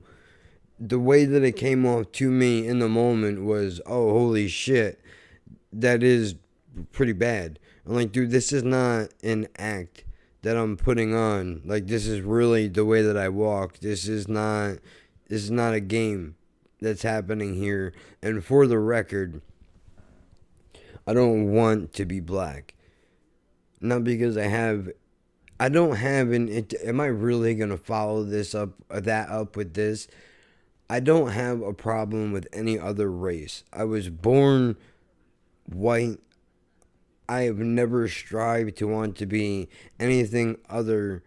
The way that it came off to me in the moment was, oh, holy shit, that is pretty bad. I'm like, dude, this is not an act that I'm putting on. Like, this is really the way that I walk. This is not a game that's happening here. And for the record, I don't want to be black. Not because I don't have am I really going to follow that up with this? I don't have a problem with any other race. I was born white. I have never strived to want to be anything other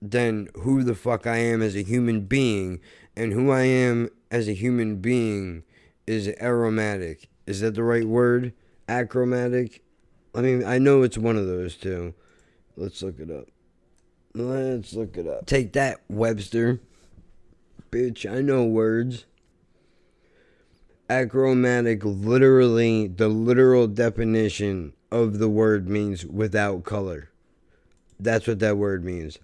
than who the fuck I am as a human being. And who I am as a human being is aromatic. Is that the right word? Achromatic? I mean, I know it's one of those two. Let's look it up. Take that, Webster. Bitch, I know words. Achromatic, literally, the literal definition of the word means without color. That's what that word means.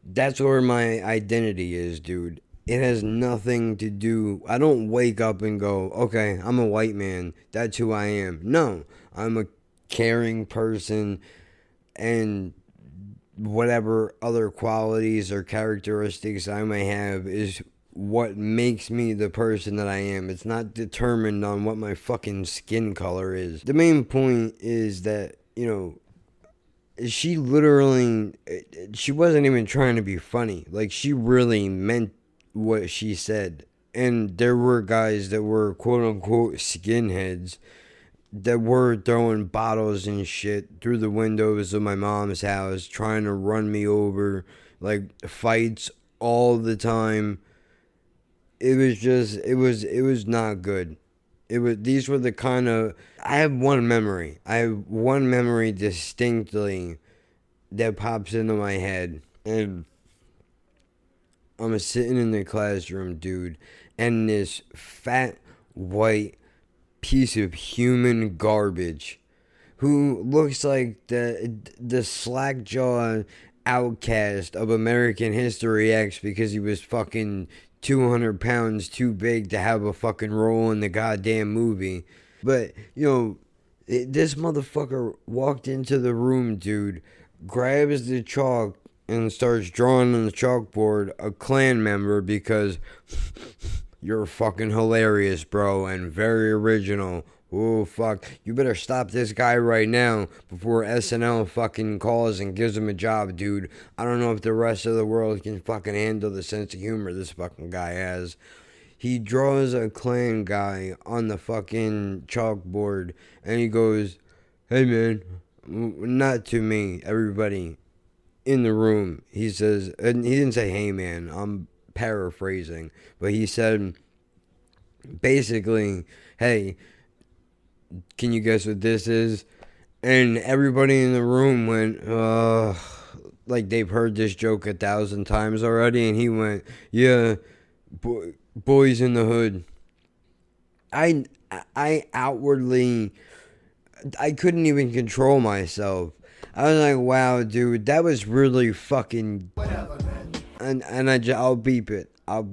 That's where my identity is, dude. It has nothing to do... I don't wake up and go, okay, I'm a white man. That's who I am. No, I'm a caring person, and whatever other qualities or characteristics I may have is what makes me the person that I am. It's not determined on what my fucking skin color is. The main point is that, you know, she wasn't even trying to be funny. Like, she really meant what she said. And there were guys that were quote-unquote skinheads that were throwing bottles and shit through the windows of my mom's house, trying to run me over, like, fights all the time. It was not good. These were the kind of... I have one memory distinctly that pops into my head. And I'm sitting in the classroom, dude, and this fat, white piece of human garbage who looks like the slack-jawed outcast of American History X because he was fucking 200 pounds too big to have a fucking role in the goddamn movie. But, you know, this motherfucker walked into the room, dude, grabs the chalk and starts drawing on the chalkboard a Klan member because you're fucking hilarious, bro, and very original. Oh, fuck. You better stop this guy right now before SNL fucking calls and gives him a job, dude. I don't know if the rest of the world can fucking handle the sense of humor this fucking guy has. He draws a Klan guy on the fucking chalkboard, and he goes, hey, man, not to me, everybody in the room. He says, and he didn't say, hey, man, I'm paraphrasing, but he said, basically, hey, can you guess what this is? And everybody in the room went, like they've heard this joke 1,000 times already. And he went, yeah, Boys in the Hood. I outwardly, I couldn't even control myself. I was like, wow, dude, that was really fucking... Whatever, man. And I'll beep it. I'll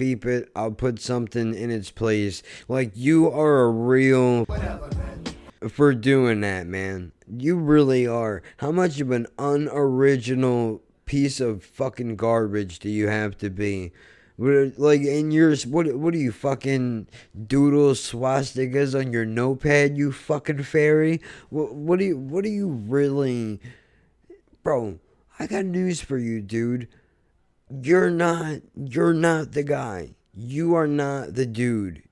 put something in its place. Like, you are a real... Whatever, man. For doing that, man. You really are. How much of an unoriginal piece of fucking garbage do you have to be? Like, in yours, what do you fucking doodle swastikas on your notepad, you fucking fairy? What do you really... Bro, I got news for you, dude. You're not the guy. You are not the dude.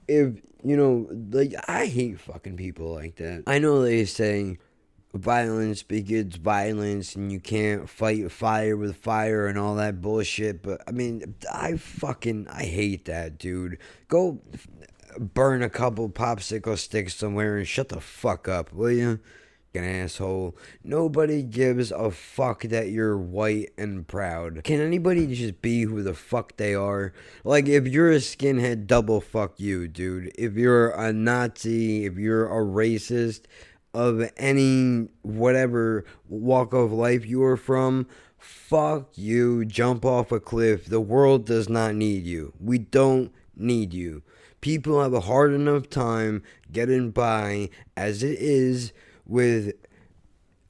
If, you know, like, I hate fucking people like that. I know they say violence begets violence and you can't fight fire with fire and all that bullshit. But I mean, I hate that, dude. Go burn a couple popsicle sticks somewhere and shut the fuck up, will you? An asshole. Nobody gives a fuck that you're white and proud. Can anybody just be who the fuck they are? Like, if you're a skinhead, double fuck you, dude. If you're a Nazi, if you're a racist of any whatever walk of life you are from, fuck you. Jump off a cliff. The world does not need you. We don't need you. People have a hard enough time getting by as it is with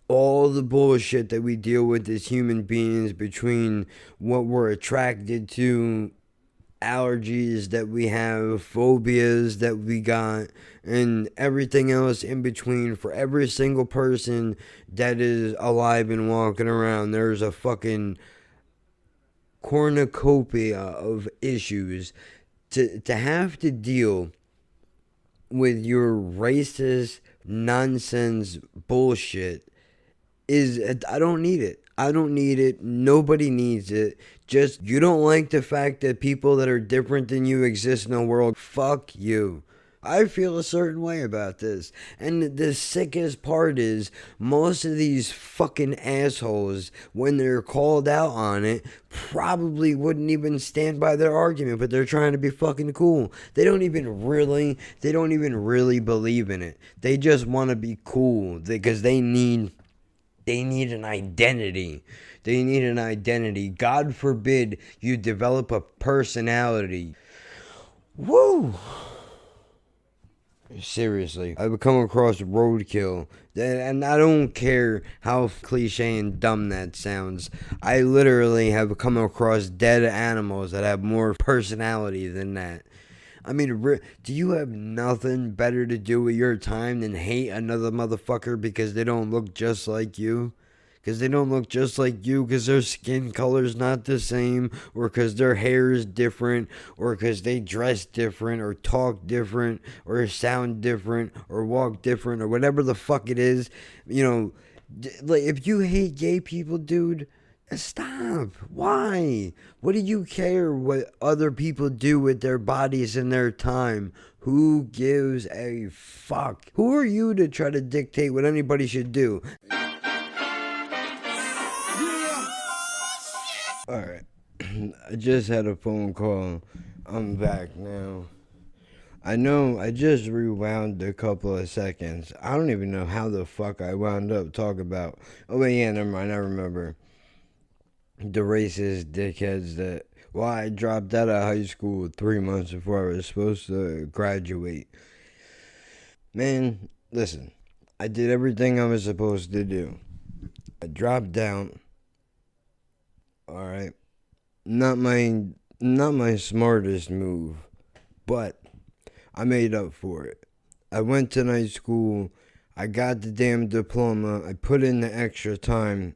all the bullshit that we deal with as human beings, between what we're attracted to, allergies that we have, phobias that we got, and everything else in between. For every single person that is alive and walking around, there's a fucking cornucopia of issues. To have to deal with your racist nonsense bullshit is, I don't need it. I don't need it. Nobody needs it. Just, you don't like the fact that people that are different than you exist in the world. Fuck you. I feel a certain way about this. And the sickest part is, most of these fucking assholes, when they're called out on it, probably wouldn't even stand by their argument, but they're trying to be fucking cool. They don't even really believe in it. They just want to be cool because they need an identity. They need an identity. God forbid you develop a personality. Woo! Seriously, I've come across roadkill, and I don't care how cliche and dumb that sounds. I literally have come across dead animals that have more personality than that. I mean, do you have nothing better to do with your time than hate another motherfucker because they don't look just like you? Because they don't look just like you, because their skin color's not the same, or because their hair is different, or because they dress different, or talk different, or sound different, or walk different, or whatever the fuck it is. You know, like, if you hate gay people, dude, stop. Why? What do you care what other people do with their bodies and their time? Who gives a fuck? Who are you to try to dictate what anybody should do? Alright, I just had a phone call. I'm back now. I know I just rewound a couple of seconds. I don't even know how the fuck I wound up talking about. Oh, wait, yeah, never mind. I remember. The racist dickheads that... Well, I dropped out of high school 3 months before I was supposed to graduate. Man, listen. I did everything I was supposed to do. I dropped out. Alright, not my smartest move, but I made up for it. I went to night school, I got the damn diploma, I put in the extra time,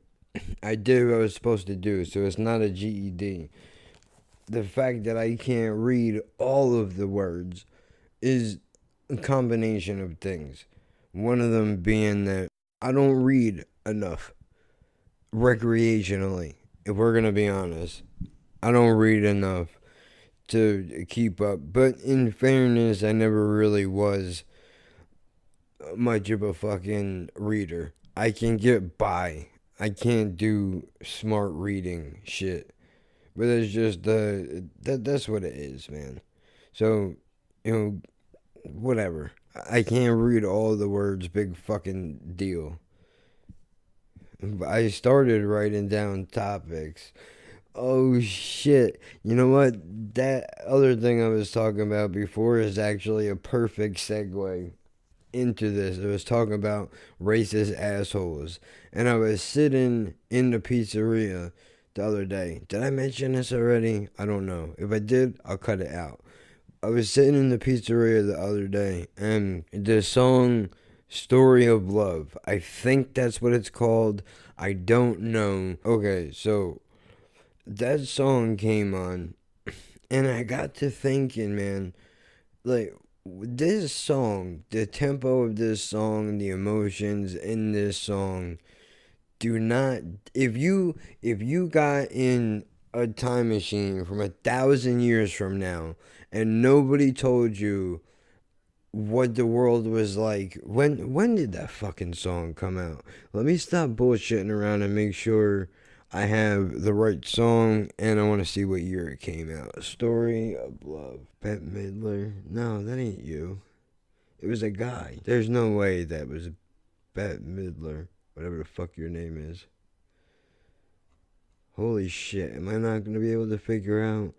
I did what I was supposed to do, so it's not a GED. The fact that I can't read all of the words is a combination of things. One of them being that I don't read enough recreationally. If we're going to be honest, I don't read enough to keep up. But in fairness, I never really was much of a fucking reader. I can get by. I can't do smart reading shit. But it's just, that's what it is, man. So, you know, whatever. I can't read all the words, big fucking deal. I started writing down topics. Oh shit. You know what? That other thing I was talking about before is actually a perfect segue into this. I was talking about racist assholes. And I was sitting in the pizzeria the other day. Did I mention this already? I don't know. If I did, I'll cut it out. I was sitting in the pizzeria the other day, and the song Story of Love, I think that's what it's called. I don't know. Okay, so that song came on, and I got to thinking, man, like, This song, the tempo of this song, the emotions in this song, do not. If you got in a time machine from 1,000 years from now, and nobody told you what the world was like, when did that fucking song come out? Let me stop bullshitting around and make sure I have the right song, and I want to see what year it came out. Story of Love. Bette Midler. No, that ain't you. It was a guy. There's no way that was Bette Midler. Whatever the fuck your name is. Holy shit. Am I not going to be able to figure out?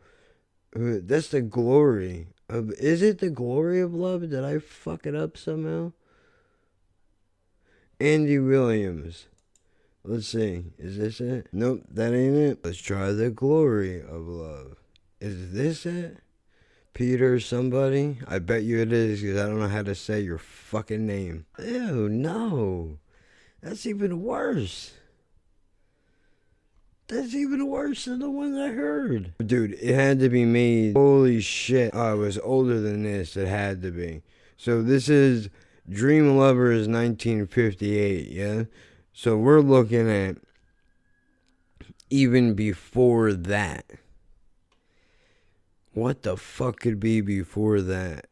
That's the glory of... Is it the glory of love? Did I fuck it up somehow? Andy Williams. Let's see. Is this it? Nope, that ain't it. Let's try the glory of love. Is this it? Peter somebody? I bet you it is, because I don't know how to say your fucking name. Ew, no. That's even worse. That's even worse than the one I heard. Dude, it had to be made. Holy shit. Oh, it was older than this. It had to be. So this is Dream Lovers 1958, yeah? So we're looking at even before that. What the fuck could be before that?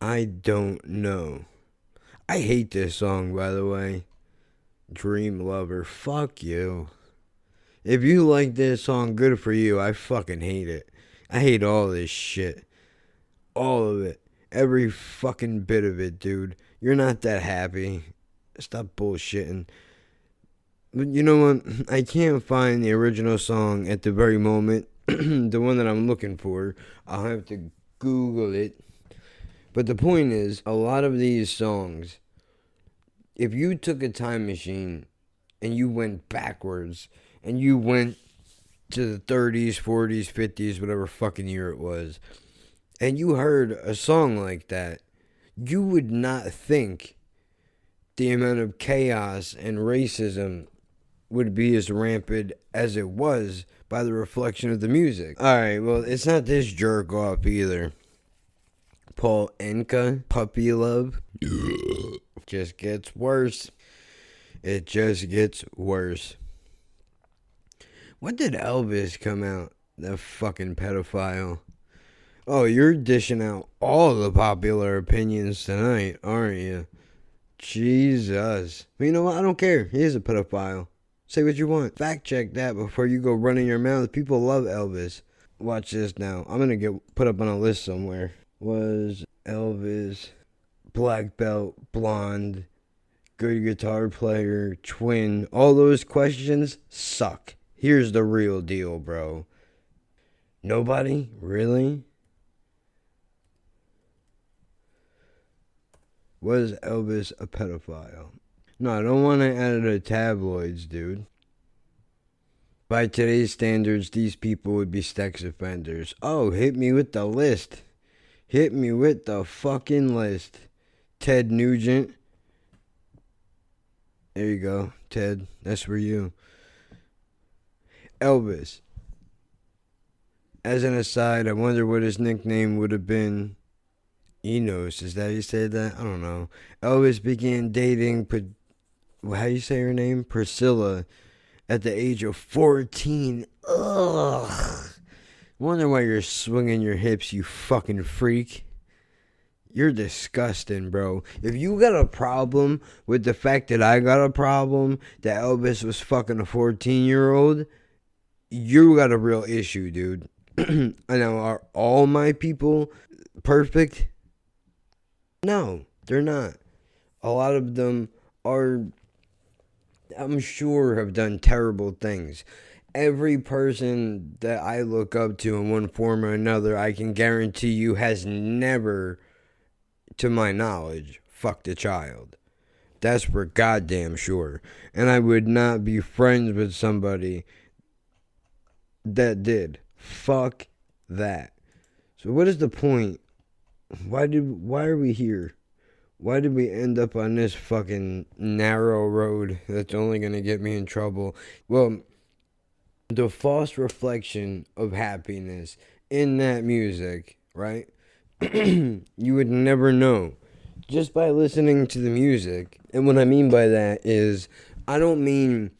I don't know. I hate this song, by the way. Dream Lover. Fuck you. If you like this song, good for you. I fucking hate it. I hate all this shit. All of it. Every fucking bit of it, dude. You're not that happy. Stop bullshitting. But you know what? I can't find the original song at the very moment. The one that I'm looking for. I'll have to Google it. But the point is, a lot of these songs, if you took a time machine and you went backwards and you went to the 30s, 40s, 50s, whatever fucking year it was, and you heard a song like that, you would not think the amount of chaos and racism would be as rampant as it was by the reflection of the music. Alright, well, it's not this jerk off either. Paul Anka, Puppy Love. Just gets worse. It just gets worse. When did Elvis come out? That fucking pedophile. Oh, you're dishing out all the popular opinions tonight, aren't you? Jesus. But you know what? I don't care. He is a pedophile. Say what you want. Fact check that before you go running your mouth. People love Elvis. Watch this now. I'm going to get put up on a list somewhere. Was Elvis black belt, blonde, good guitar player, twin? All those questions suck. Here's the real deal, bro. Nobody? Really? Was Elvis a pedophile? No, I don't want to add it to tabloids, dude. By today's standards, these people would be sex offenders. Oh, hit me with the list. Hit me with the fucking list. Ted Nugent. There you go, Ted. That's for you. Elvis. As an aside, I wonder what his nickname would have been. Enos, is that how you say that? I don't know. Elvis began dating, how do you say her name? Priscilla, at the age of 14. Ugh. Wonder why you're swinging your hips, you fucking freak. You're disgusting, bro. If you got a problem with the fact that I got a problem that Elvis was fucking a 14-year-old, you got a real issue, dude. I know, are all my people perfect? No, they're not. A lot of them are, I'm sure, have done terrible things. Every person that I look up to in one form or another, I can guarantee you has never, to my knowledge, fucked a child. That's for goddamn sure. And I would not be friends with somebody that did. Fuck that. So what is the point? Why are we here? Why did we end up on this fucking narrow road that's only going to get me in trouble? Well, the false reflection of happiness in that music, right? You would never know just by listening to the music. And what I mean by that is, I don't mean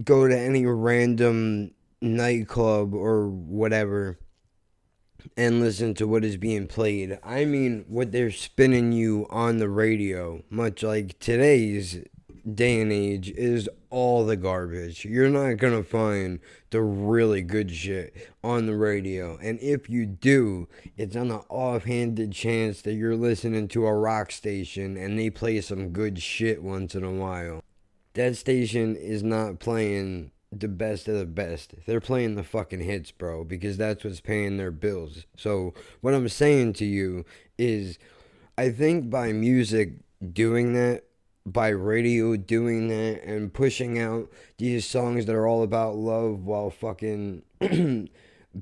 go to any random nightclub or whatever and listen to what is being played. I mean what they're spinning you on the radio, much like today's day and age is all the garbage. You're not gonna find the really good shit on the radio, and if you do, it's on an offhanded chance that you're listening to a rock station and they play some good shit once in a while. That station is not playing the best of the best. They're playing the fucking hits, bro, because that's what's paying their bills. So what I'm saying to you is, I think by music doing that, by radio doing that, and pushing out these songs that are all about love while fucking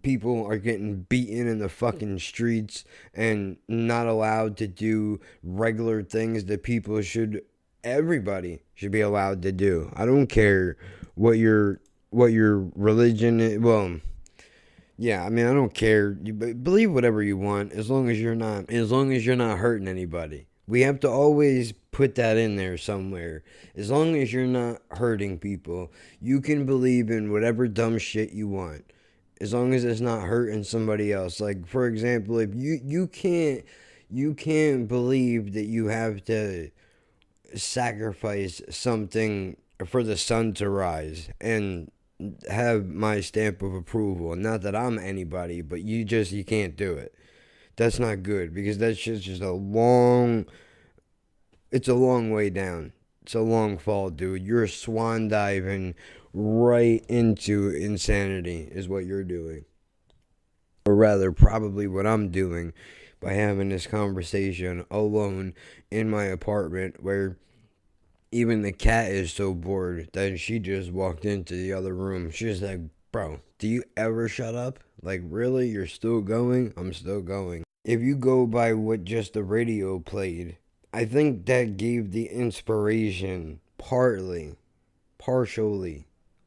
people are getting beaten in the fucking streets and not allowed to do regular things that everybody should be allowed to do. I don't care what your religion is. Well, yeah, I mean, I don't care. You believe whatever you want, as long as you're not hurting anybody. We have to always put that in there somewhere. As long as you're not hurting people, you can believe in whatever dumb shit you want, as long as it's not hurting somebody else. Like, for example, if you can't believe that you have to sacrifice something for the sun to rise and have my stamp of approval. Not that I'm anybody, but you can't do it. That's not good, because that shit's just it's a long way down. It's a long fall, dude. You're swan diving right into insanity is what you're doing. Or rather, probably what I'm doing by having this conversation alone in my apartment, where even the cat is so bored that she just walked into the other room. She's like, bro, do you ever shut up? Like, really? You're still going? I'm still going. If you go by what just the radio played, I think that gave the inspiration, partially,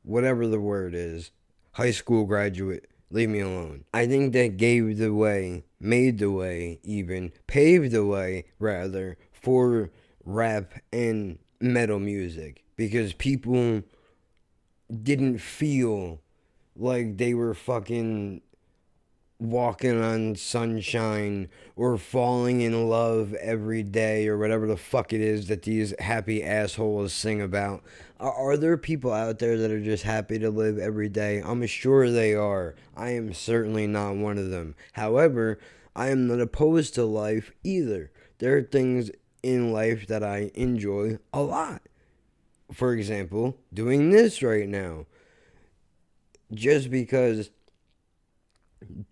whatever the word is, high school graduate, leave me alone. I think that gave the way, made the way even, paved the way, rather, for rap and metal music, because people didn't feel like they were fucking walking on sunshine or falling in love every day or whatever the fuck it is that these happy assholes sing about. Are there people out there that are just happy to live every day? I'm sure they are. I am certainly not one of them. However, I am not opposed to life either. There are things in life that I enjoy a lot. For example, doing this right now. Just because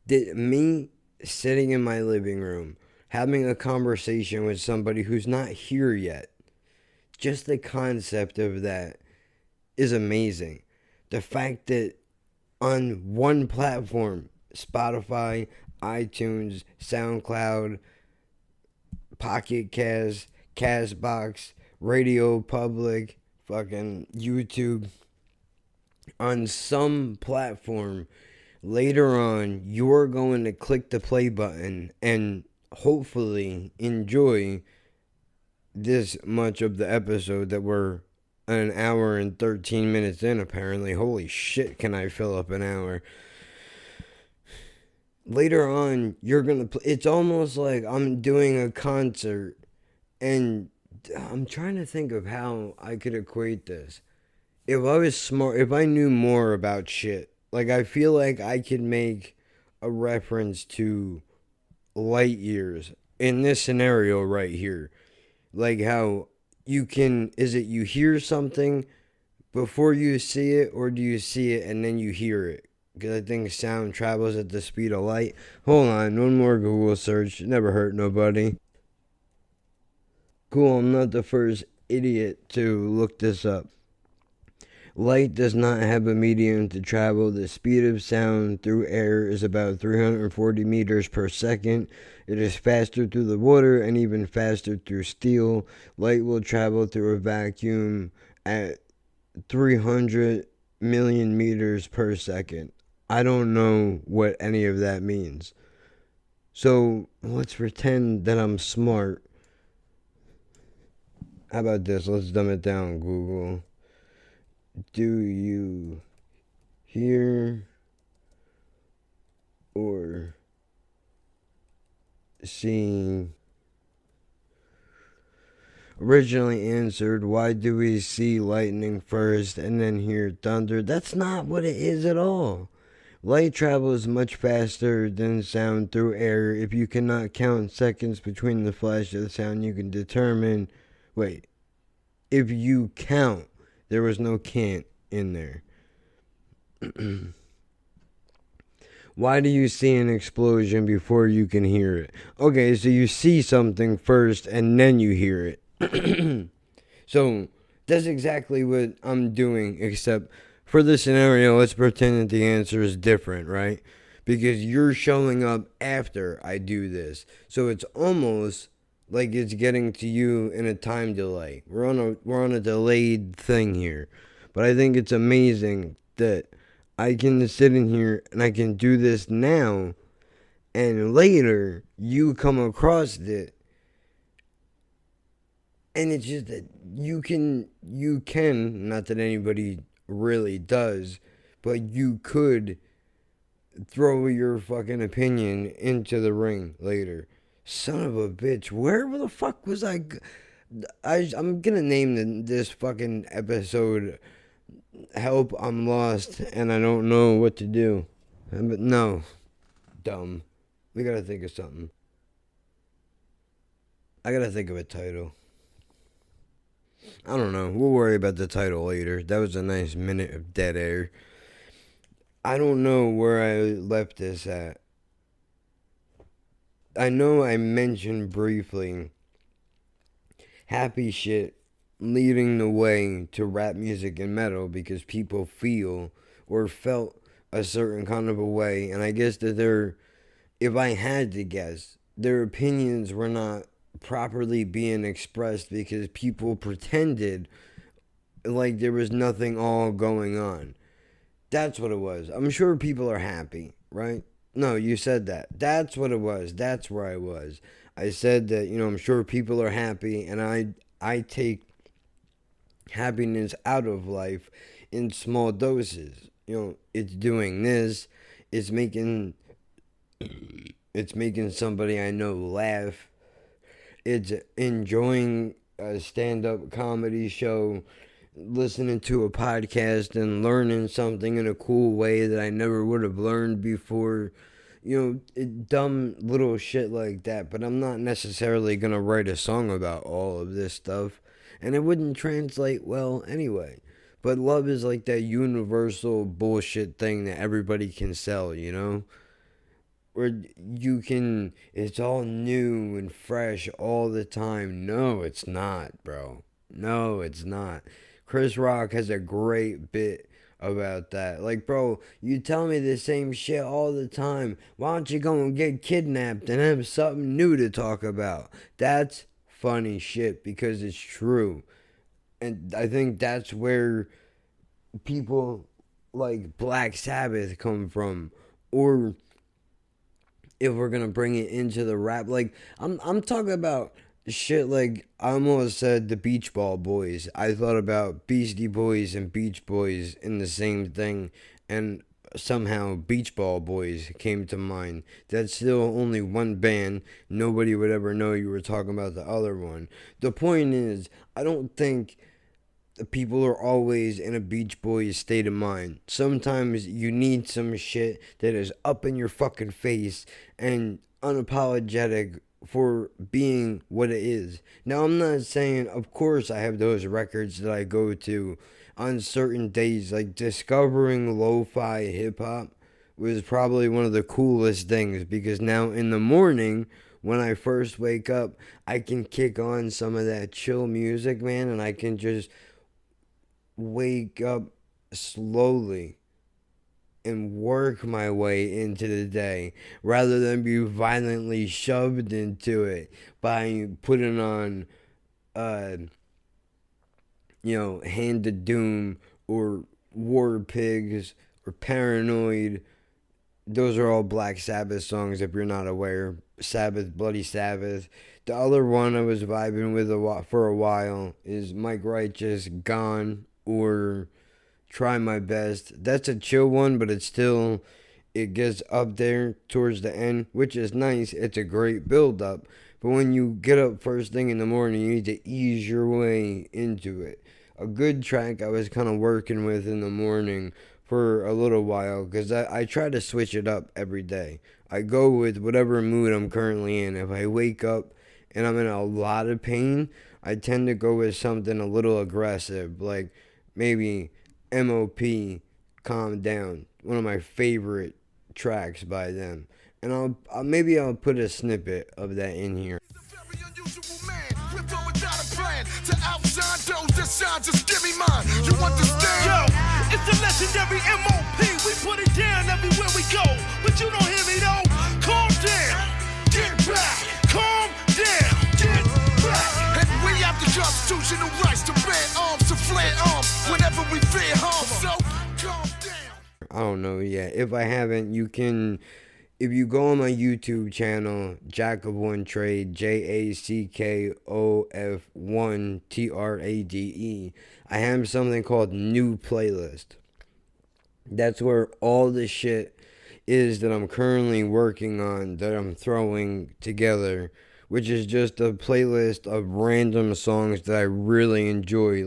me sitting in my living room, having a conversation with somebody who's not here yet, just the concept of that is amazing. The fact that on one platform, Spotify, iTunes, SoundCloud, Pocket Cast, Castbox, Radio Public, fucking YouTube, on some platform, later on, you're going to click the play button and hopefully enjoy this much of the episode that we're an hour and 13 minutes in, apparently. Holy shit, can I fill up an hour? Later on, you're going to it's almost like I'm doing a concert, and I'm trying to think of how I could equate this. If I was smart, if I knew more about shit, like, I feel like I could make a reference to light years in this scenario right here. Like how you hear something before you see it, or do you see it and then you hear it? Because I think sound travels at the speed of light. Hold on, one more Google search. Never hurt nobody. Cool, I'm not the first idiot to look this up. Light does not have a medium to travel. The speed of sound through air is about 340 meters per second. It is faster through the water and even faster through steel. Light will travel through a vacuum at 300 million meters per second. I don't know what any of that means. So let's pretend that I'm smart. How about this? Let's dumb it down, Google. Do you hear or see? Originally answered, why do we see lightning first and then hear thunder? That's not what it is at all. Light travels much faster than sound through air. If you cannot count seconds between the flash of the sound, you can determine. Wait. If you count, there was no can't in there. Why do you see an explosion before you can hear it? Okay, so you see something first and then you hear it. So that's exactly what I'm doing, except for this scenario, let's pretend that the answer is different, right? Because you're showing up after I do this. So it's almost like it's getting to you in a time delay. We're on a delayed thing here. But I think it's amazing that I can sit in here and I can do this now, and later you come across it. And it's just that you can, not that anybody really does, but you could throw your fucking opinion into the ring later. Son of a bitch, where the fuck was I? I'm gonna name this fucking episode Help, I'm Lost and I Don't Know What to Do. But no, dumb. We gotta think of something. I gotta think of a title. I don't know. We'll worry about the title later. That was a nice minute of dead air. I don't know where I left this at. I know I mentioned briefly happy shit leading the way to rap music and metal because people feel or felt a certain kind of a way. And I guess that if I had to guess, their opinions were not properly being expressed because people pretended like there was nothing all going on. That's what it was. I'm sure people are happy, right? No, you said that. That's what it was. That's where I was. I said that, I'm sure people are happy, and I take happiness out of life in small doses. It's doing this. It's making somebody I know laugh. It's enjoying a stand-up comedy show, listening to a podcast and learning something in a cool way that I never would have learned before. Dumb little shit like that. But I'm not necessarily going to write a song about all of this stuff. And it wouldn't translate well anyway. But love is like that universal bullshit thing that everybody can sell, Where it's all new and fresh all the time. No, it's not, bro. No, it's not. Chris Rock has a great bit about that. Like, bro, you tell me the same shit all the time. Why don't you go and get kidnapped and have something new to talk about? That's funny shit because it's true. And I think that's where people like Black Sabbath come from. Or if we're gonna bring it into the rap, like I'm talking about shit like I almost said the Beach Ball Boys. I thought about Beastie Boys and Beach Boys in the same thing, and somehow Beach Ball Boys came to mind. That's still only one band. Nobody would ever know you were talking about the other one. The point is, I don't think people are always in a Beach Boys state of mind. Sometimes you need some shit that is up in your fucking face and unapologetic for being what it is. Now, I'm not saying, of course, I have those records that I go to on certain days. Like, discovering lo-fi hip-hop was probably one of the coolest things, because now in the morning, when I first wake up, I can kick on some of that chill music, man, and I can just wake up slowly and work my way into the day rather than be violently shoved into it by putting on Hand of Doom or War Pigs or Paranoid Those are all Black Sabbath songs if you're not aware. Sabbath, Bloody Sabbath. The other one I was vibing with for a while is Mike Righteous, Gone, or Try My Best. That's a chill one, but it gets up there towards the end, which is nice. It's a great build up. But when you get up first thing in the morning, you need to ease your way into it. A good track I was kind of working with in the morning for a little while because I try to switch it up every day. I go with whatever mood I'm currently in. If I wake up and I'm in a lot of pain, I tend to go with something a little aggressive, like maybe MOP, Calm Down, one of my favorite tracks by them. And I'll put a snippet of that in here. Very unusual man, with or without a plan. To outshine those that shine, just give me mine. You understand? Yo, it's the legendary MOP. We put it down everywhere we go. But you don't hear me though. Calm down. Get back. Calm down. Get back. And we have the constitutional rights to bear arms, to flare arms whenever we fear harm. So calm down. I don't know yet. If I haven't, if you go on my YouTube channel, Jack of One Trade, JACKOF1TRADE, I have something called New Playlist. That's where all the shit is that I'm currently working on, that I'm throwing together, which is just a playlist of random songs that I really enjoy.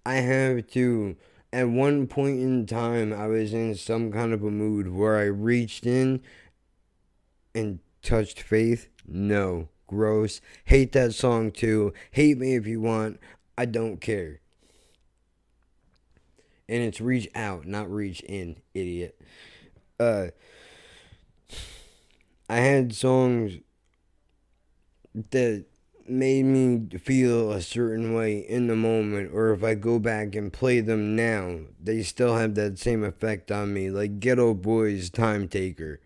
I have to. At one point in time, I was in some kind of a mood where I reached in and touched Faith. No. Gross. Hate that song too. Hate me if you want. I don't care. And it's reach out, not reach in, idiot. I had songs that made me feel a certain way in the moment, or if I go back and play them now, they still have that same effect on me, like Ghetto Boys Time Taker.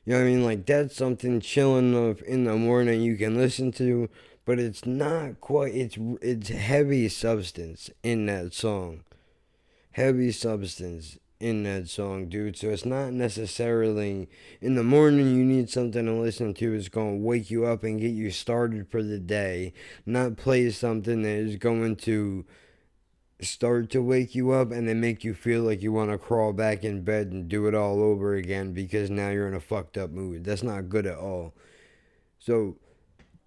You know what I mean? Like, that's something chill enough in the morning you can listen to, but it's not quite, it's heavy substance in that song. Heavy substance in that song, dude. So it's not necessarily in the morning you need something to listen to. It's going to wake you up and get you started for the day. Not play something that is going to start to wake you up and then make you feel like you want to crawl back in bed and do it all over again because now you're in a fucked up mood. That's not good at all. So,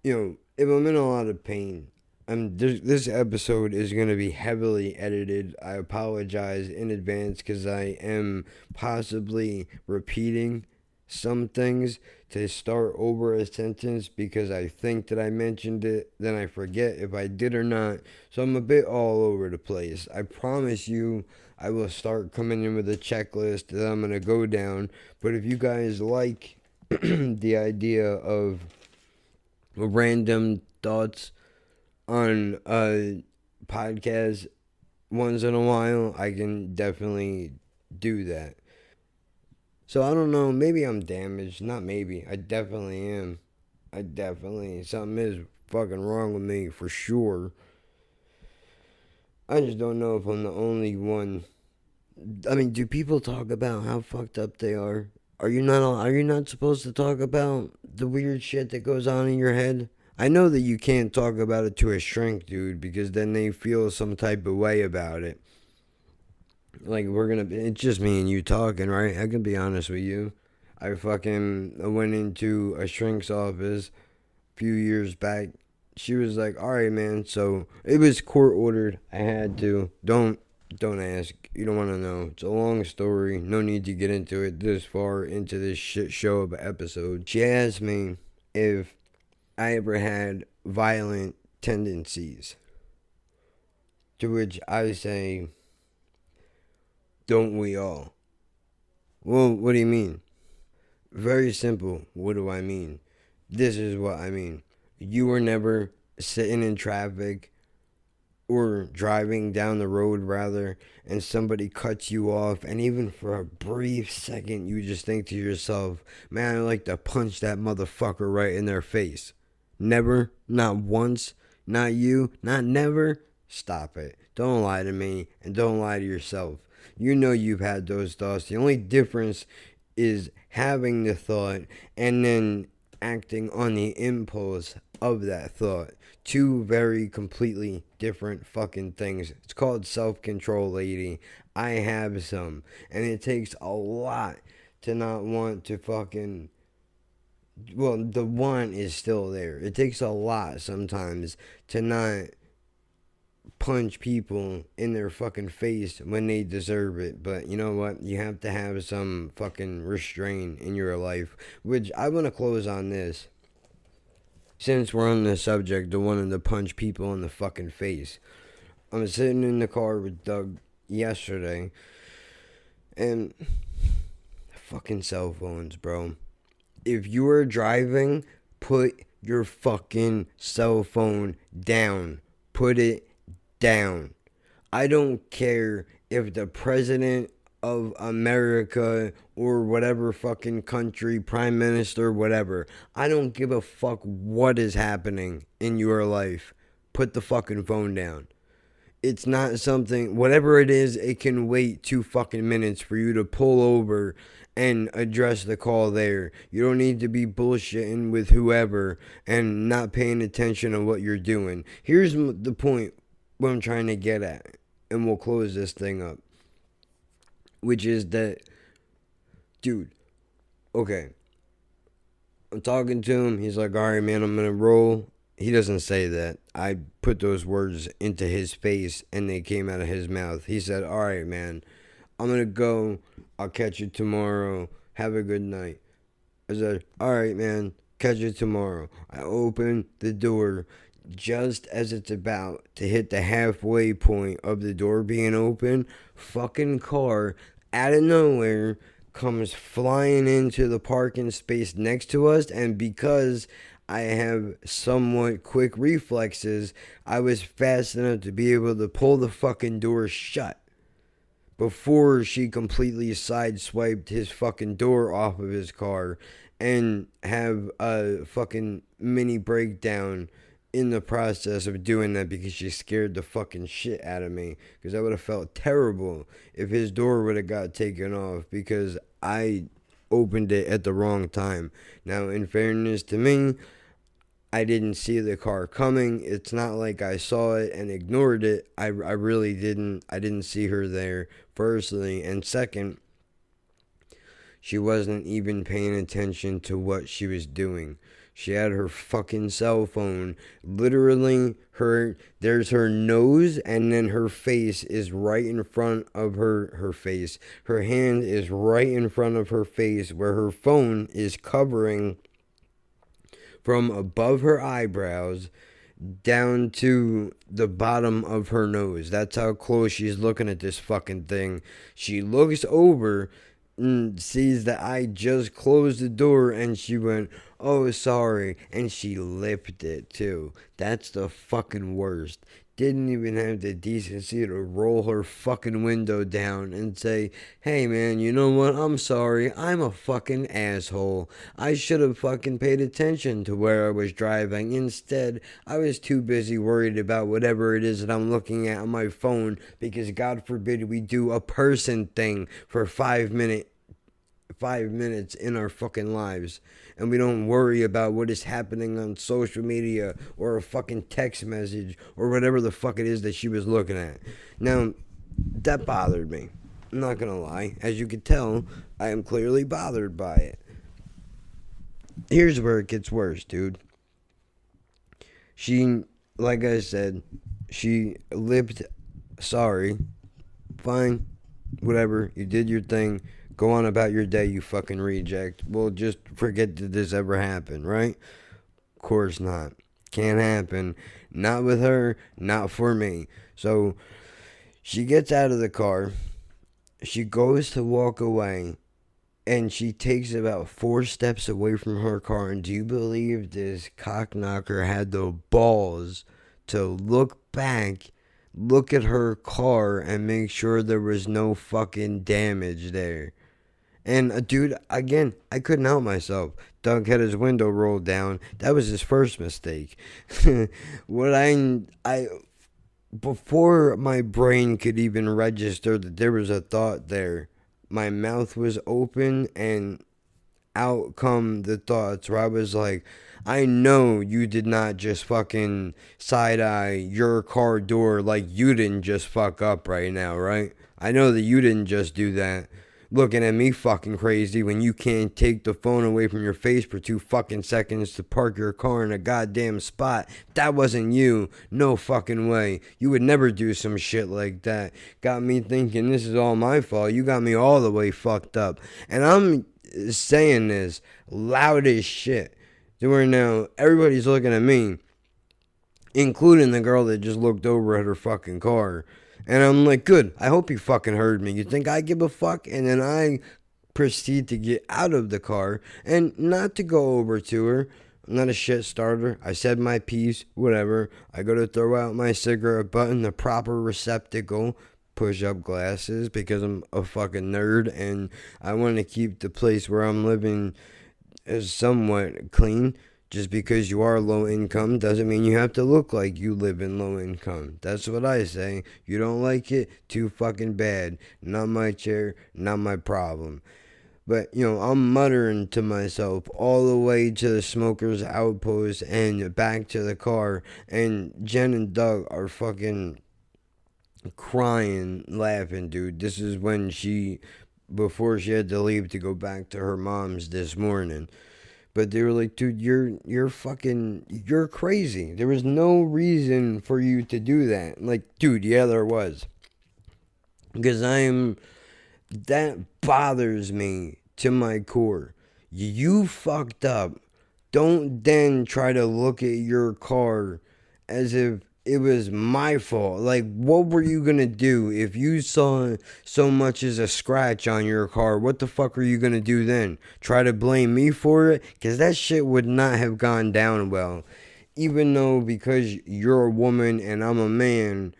if I'm in a lot of pain, this episode is going to be heavily edited. I apologize in advance because I am possibly repeating some things to start over a sentence because I think that I mentioned it, then I forget if I did or not. So I'm a bit all over the place. I promise you I will start coming in with a checklist that I'm going to go down. But if you guys like the idea of random thoughts on a podcast once in a while, I can definitely do that. So I don't know, maybe I'm damaged. Not maybe, I definitely am. Something is fucking wrong with me for sure. I just don't know if I'm the only one. I mean, do people talk about how fucked up they are? Are you not supposed to talk about the weird shit that goes on in your head? I know that you can't talk about it to a shrink, dude, because then they feel some type of way about it. Like, it's just me and you talking, right? I can be honest with you. I went into a shrink's office a few years back. She was like, all right, man. So it was court ordered. I had to. Don't ask. You don't want to know. It's a long story. No need to get into it this far into this shit show of an episode. She asked me if I ever had violent tendencies. To which I say, don't we all? Well, what do you mean? Very simple. What do I mean? This is what I mean. You were never sitting in traffic or driving down the road, rather, and somebody cuts you off, and even for a brief second, you just think to yourself, man, I'd like to punch that motherfucker right in their face. Never, not once, not you, not never. Stop it. Don't lie to me, and don't lie to yourself. You know you've had those thoughts. The only difference is having the thought and then acting on the impulse of that thought. Two very completely different fucking things. It's called self-control, lady. I have some. And it takes a lot to not want to fucking... Well, the want is still there. It takes a lot sometimes to not punch people in their fucking face when they deserve it. But you know what? You have to have some fucking restraint in your life. Which I want to close on this. Since we're on the subject of wanting to punch people in the fucking face. I was sitting in the car with Doug yesterday. And fucking cell phones, bro. If you are driving, put your fucking cell phone down. Put it down. I don't care if the president of America or whatever fucking country, prime minister, whatever. I don't give a fuck what is happening in your life. Put the fucking phone down. It's not something, whatever it is, it can wait 2 fucking minutes for you to pull over and address the call there. You don't need to be bullshitting with whoever and not paying attention to what you're doing. Here's the point what I'm trying to get at, and we'll close this thing up. Which is that, dude, okay, I'm talking to him. He's like, all right, man, I'm going to roll. He doesn't say that. I put those words into his face, and they came out of his mouth. He said, all right, man, I'm going to go. I'll catch you tomorrow. Have a good night. I said, all right, man, catch you tomorrow. I opened the door. Just as it's about to hit the halfway point of the door being open, fucking car out of nowhere comes flying into the parking space next to us, and because I have somewhat quick reflexes, I was fast enough to be able to pull the fucking door shut before she completely sideswiped his fucking door off of his car and have a fucking mini breakdown in the process of doing that, because she scared the fucking shit out of me, because I would have felt terrible if his door would have got taken off because I opened it at the wrong time. Now, in fairness to me, I didn't see the car coming. It's not like I saw it and ignored it. I really didn't. I didn't see her there, firstly. And second, she wasn't even paying attention to what she was doing. She had her fucking cell phone. Literally, there's her nose, and then her face is right in front of her face. Her hand is right in front of her face, where her phone is covering from above her eyebrows down to the bottom of her nose. That's how close she's looking at this fucking thing. She looks over and sees that I just closed the door, and she went, oh, sorry, and she lipped it too. That's the fucking worst. Didn't even have the decency to roll her fucking window down and say, hey man, you know what, I'm sorry, I'm a fucking asshole. I should have fucking paid attention to where I was driving. Instead, I was too busy worried about whatever it is that I'm looking at on my phone, because God forbid we do a person thing for 5 minutes in our fucking lives, and we don't worry about what is happening on social media or a fucking text message or whatever the fuck it is that she was looking at. Now, that bothered me. I'm not gonna lie. As you can tell, I am clearly bothered by it. Here's where it gets worse, dude. She, like I said, she lipped, sorry, fine, whatever, you did your thing. Go on about your day, you fucking reject. Well, just forget that this ever happened, right? Of course not. Can't happen. Not with her, not for me. So, she gets out of the car. She goes to walk away. And she takes about 4 steps away from her car. And do you believe this cockknocker had the balls to look back, look at her car, and make sure there was no fucking damage there? And, dude, again, I couldn't help myself. Doug had his window rolled down. That was his first mistake. Before my brain could even register that there was a thought there, my mouth was open and out come the thoughts where I was like, I know you did not just fucking side-eye your car door like you didn't just fuck up right now, right? I know that you didn't just do that. Looking at me fucking crazy when you can't take the phone away from your face for 2 fucking seconds to park your car in a goddamn spot. That wasn't you. No fucking way. You would never do some shit like that. Got me thinking this is all my fault. You got me all the way fucked up. And I'm saying this loud as shit. To where now everybody's looking at me, including the girl that just looked over at her fucking car. And I'm like, good, I hope you fucking heard me. You think I give a fuck? And then I proceed to get out of the car and not to go over to her. I'm not a shit starter. I said my piece, whatever. I go to throw out my cigarette butt in the proper receptacle, push up glasses, because I'm a fucking nerd and I want to keep the place where I'm living as somewhat clean. Just because you are low income doesn't mean you have to look like you live in low income. That's what I say. You don't like it? Too fucking bad. Not my chair, not my problem. But, you know, I'm muttering to myself all the way to the smoker's outpost and back to the car. And Jen and Doug are fucking crying, laughing, dude. This is when before she had to leave to go back to her mom's this morning. But they were like, dude, you're crazy. There was no reason for you to do that. Like, dude, yeah, there was. Because that bothers me to my core. You fucked up. Don't then try to look at your car as if it was my fault. Like, what were you gonna do if you saw so much as a scratch on your car? What the fuck are you gonna do then? Try to blame me for it? Because that shit would not have gone down well. Even though because you're a woman and I'm a man,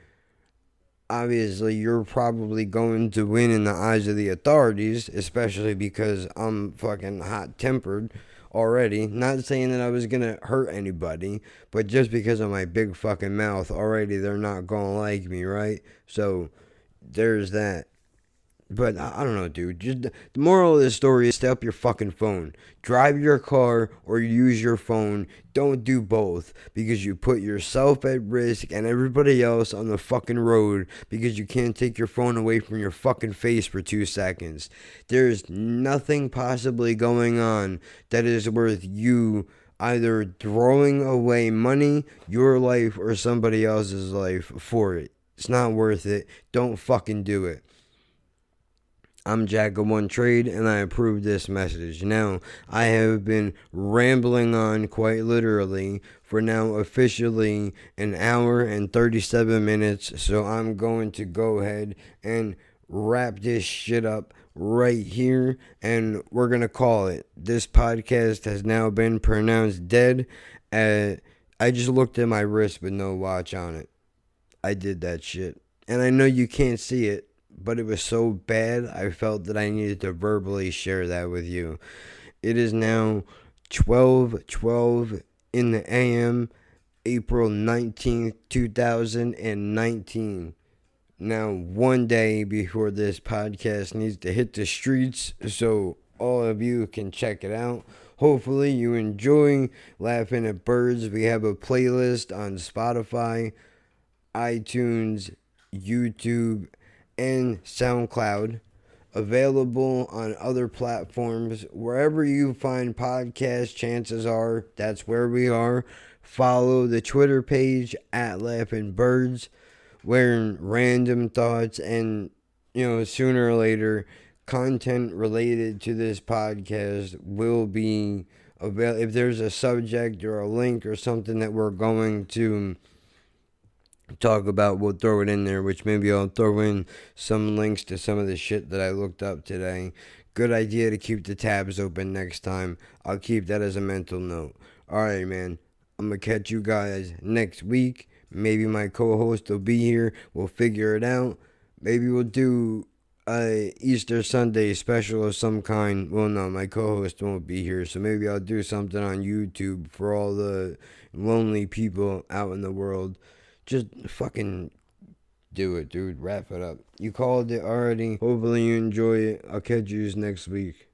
obviously you're probably going to win in the eyes of the authorities, especially because I'm fucking hot-tempered already. Not saying that I was gonna hurt anybody, but just because of my big fucking mouth, already they're not gonna like me, right? So there's that. But I don't know, dude. Just the moral of this story is stay up your fucking phone. Drive your car or use your phone. Don't do both, because you put yourself at risk and everybody else on the fucking road because you can't take your phone away from your fucking face for 2 seconds. There's nothing possibly going on that is worth you either throwing away money, your life, or somebody else's life for it. It's not worth it. Don't fucking do it. I'm Jack of One Trade, and I approve this message. Now, I have been rambling on quite literally for now officially an hour and 37 minutes, so I'm going to go ahead and wrap this shit up right here, and we're going to call it. This podcast has now been pronounced dead. I just looked at my wrist with no watch on it. I did that shit, and I know you can't see it, but it was so bad, I felt that I needed to verbally share that with you. It is now 12:12 in the AM, April 19th, 2019. Now, one day before this podcast needs to hit the streets, so all of you can check it out. Hopefully you enjoy Laughing at Birds. We have a playlist on Spotify, iTunes, YouTube, and SoundCloud, available on other platforms. Wherever you find podcasts, chances are that's where we are. Follow the Twitter page at Laughing Birds, where random thoughts and, sooner or later, content related to this podcast will be available. If there's a subject or a link or something that we're going to talk about, we'll throw it in there, which maybe I'll throw in some links to some of the shit that I looked up today. Good idea to keep the tabs open next time. I'll keep that as a mental note. Alright, man. I'm gonna catch you guys next week. Maybe my co-host will be here. We'll figure it out. Maybe we'll do a Easter Sunday special of some kind. Well, no, my co-host won't be here, so maybe I'll do something on YouTube for all the lonely people out in the world. Just fucking do it, dude. Wrap it up. You called it already. Hopefully you enjoy it. I'll catch you next week.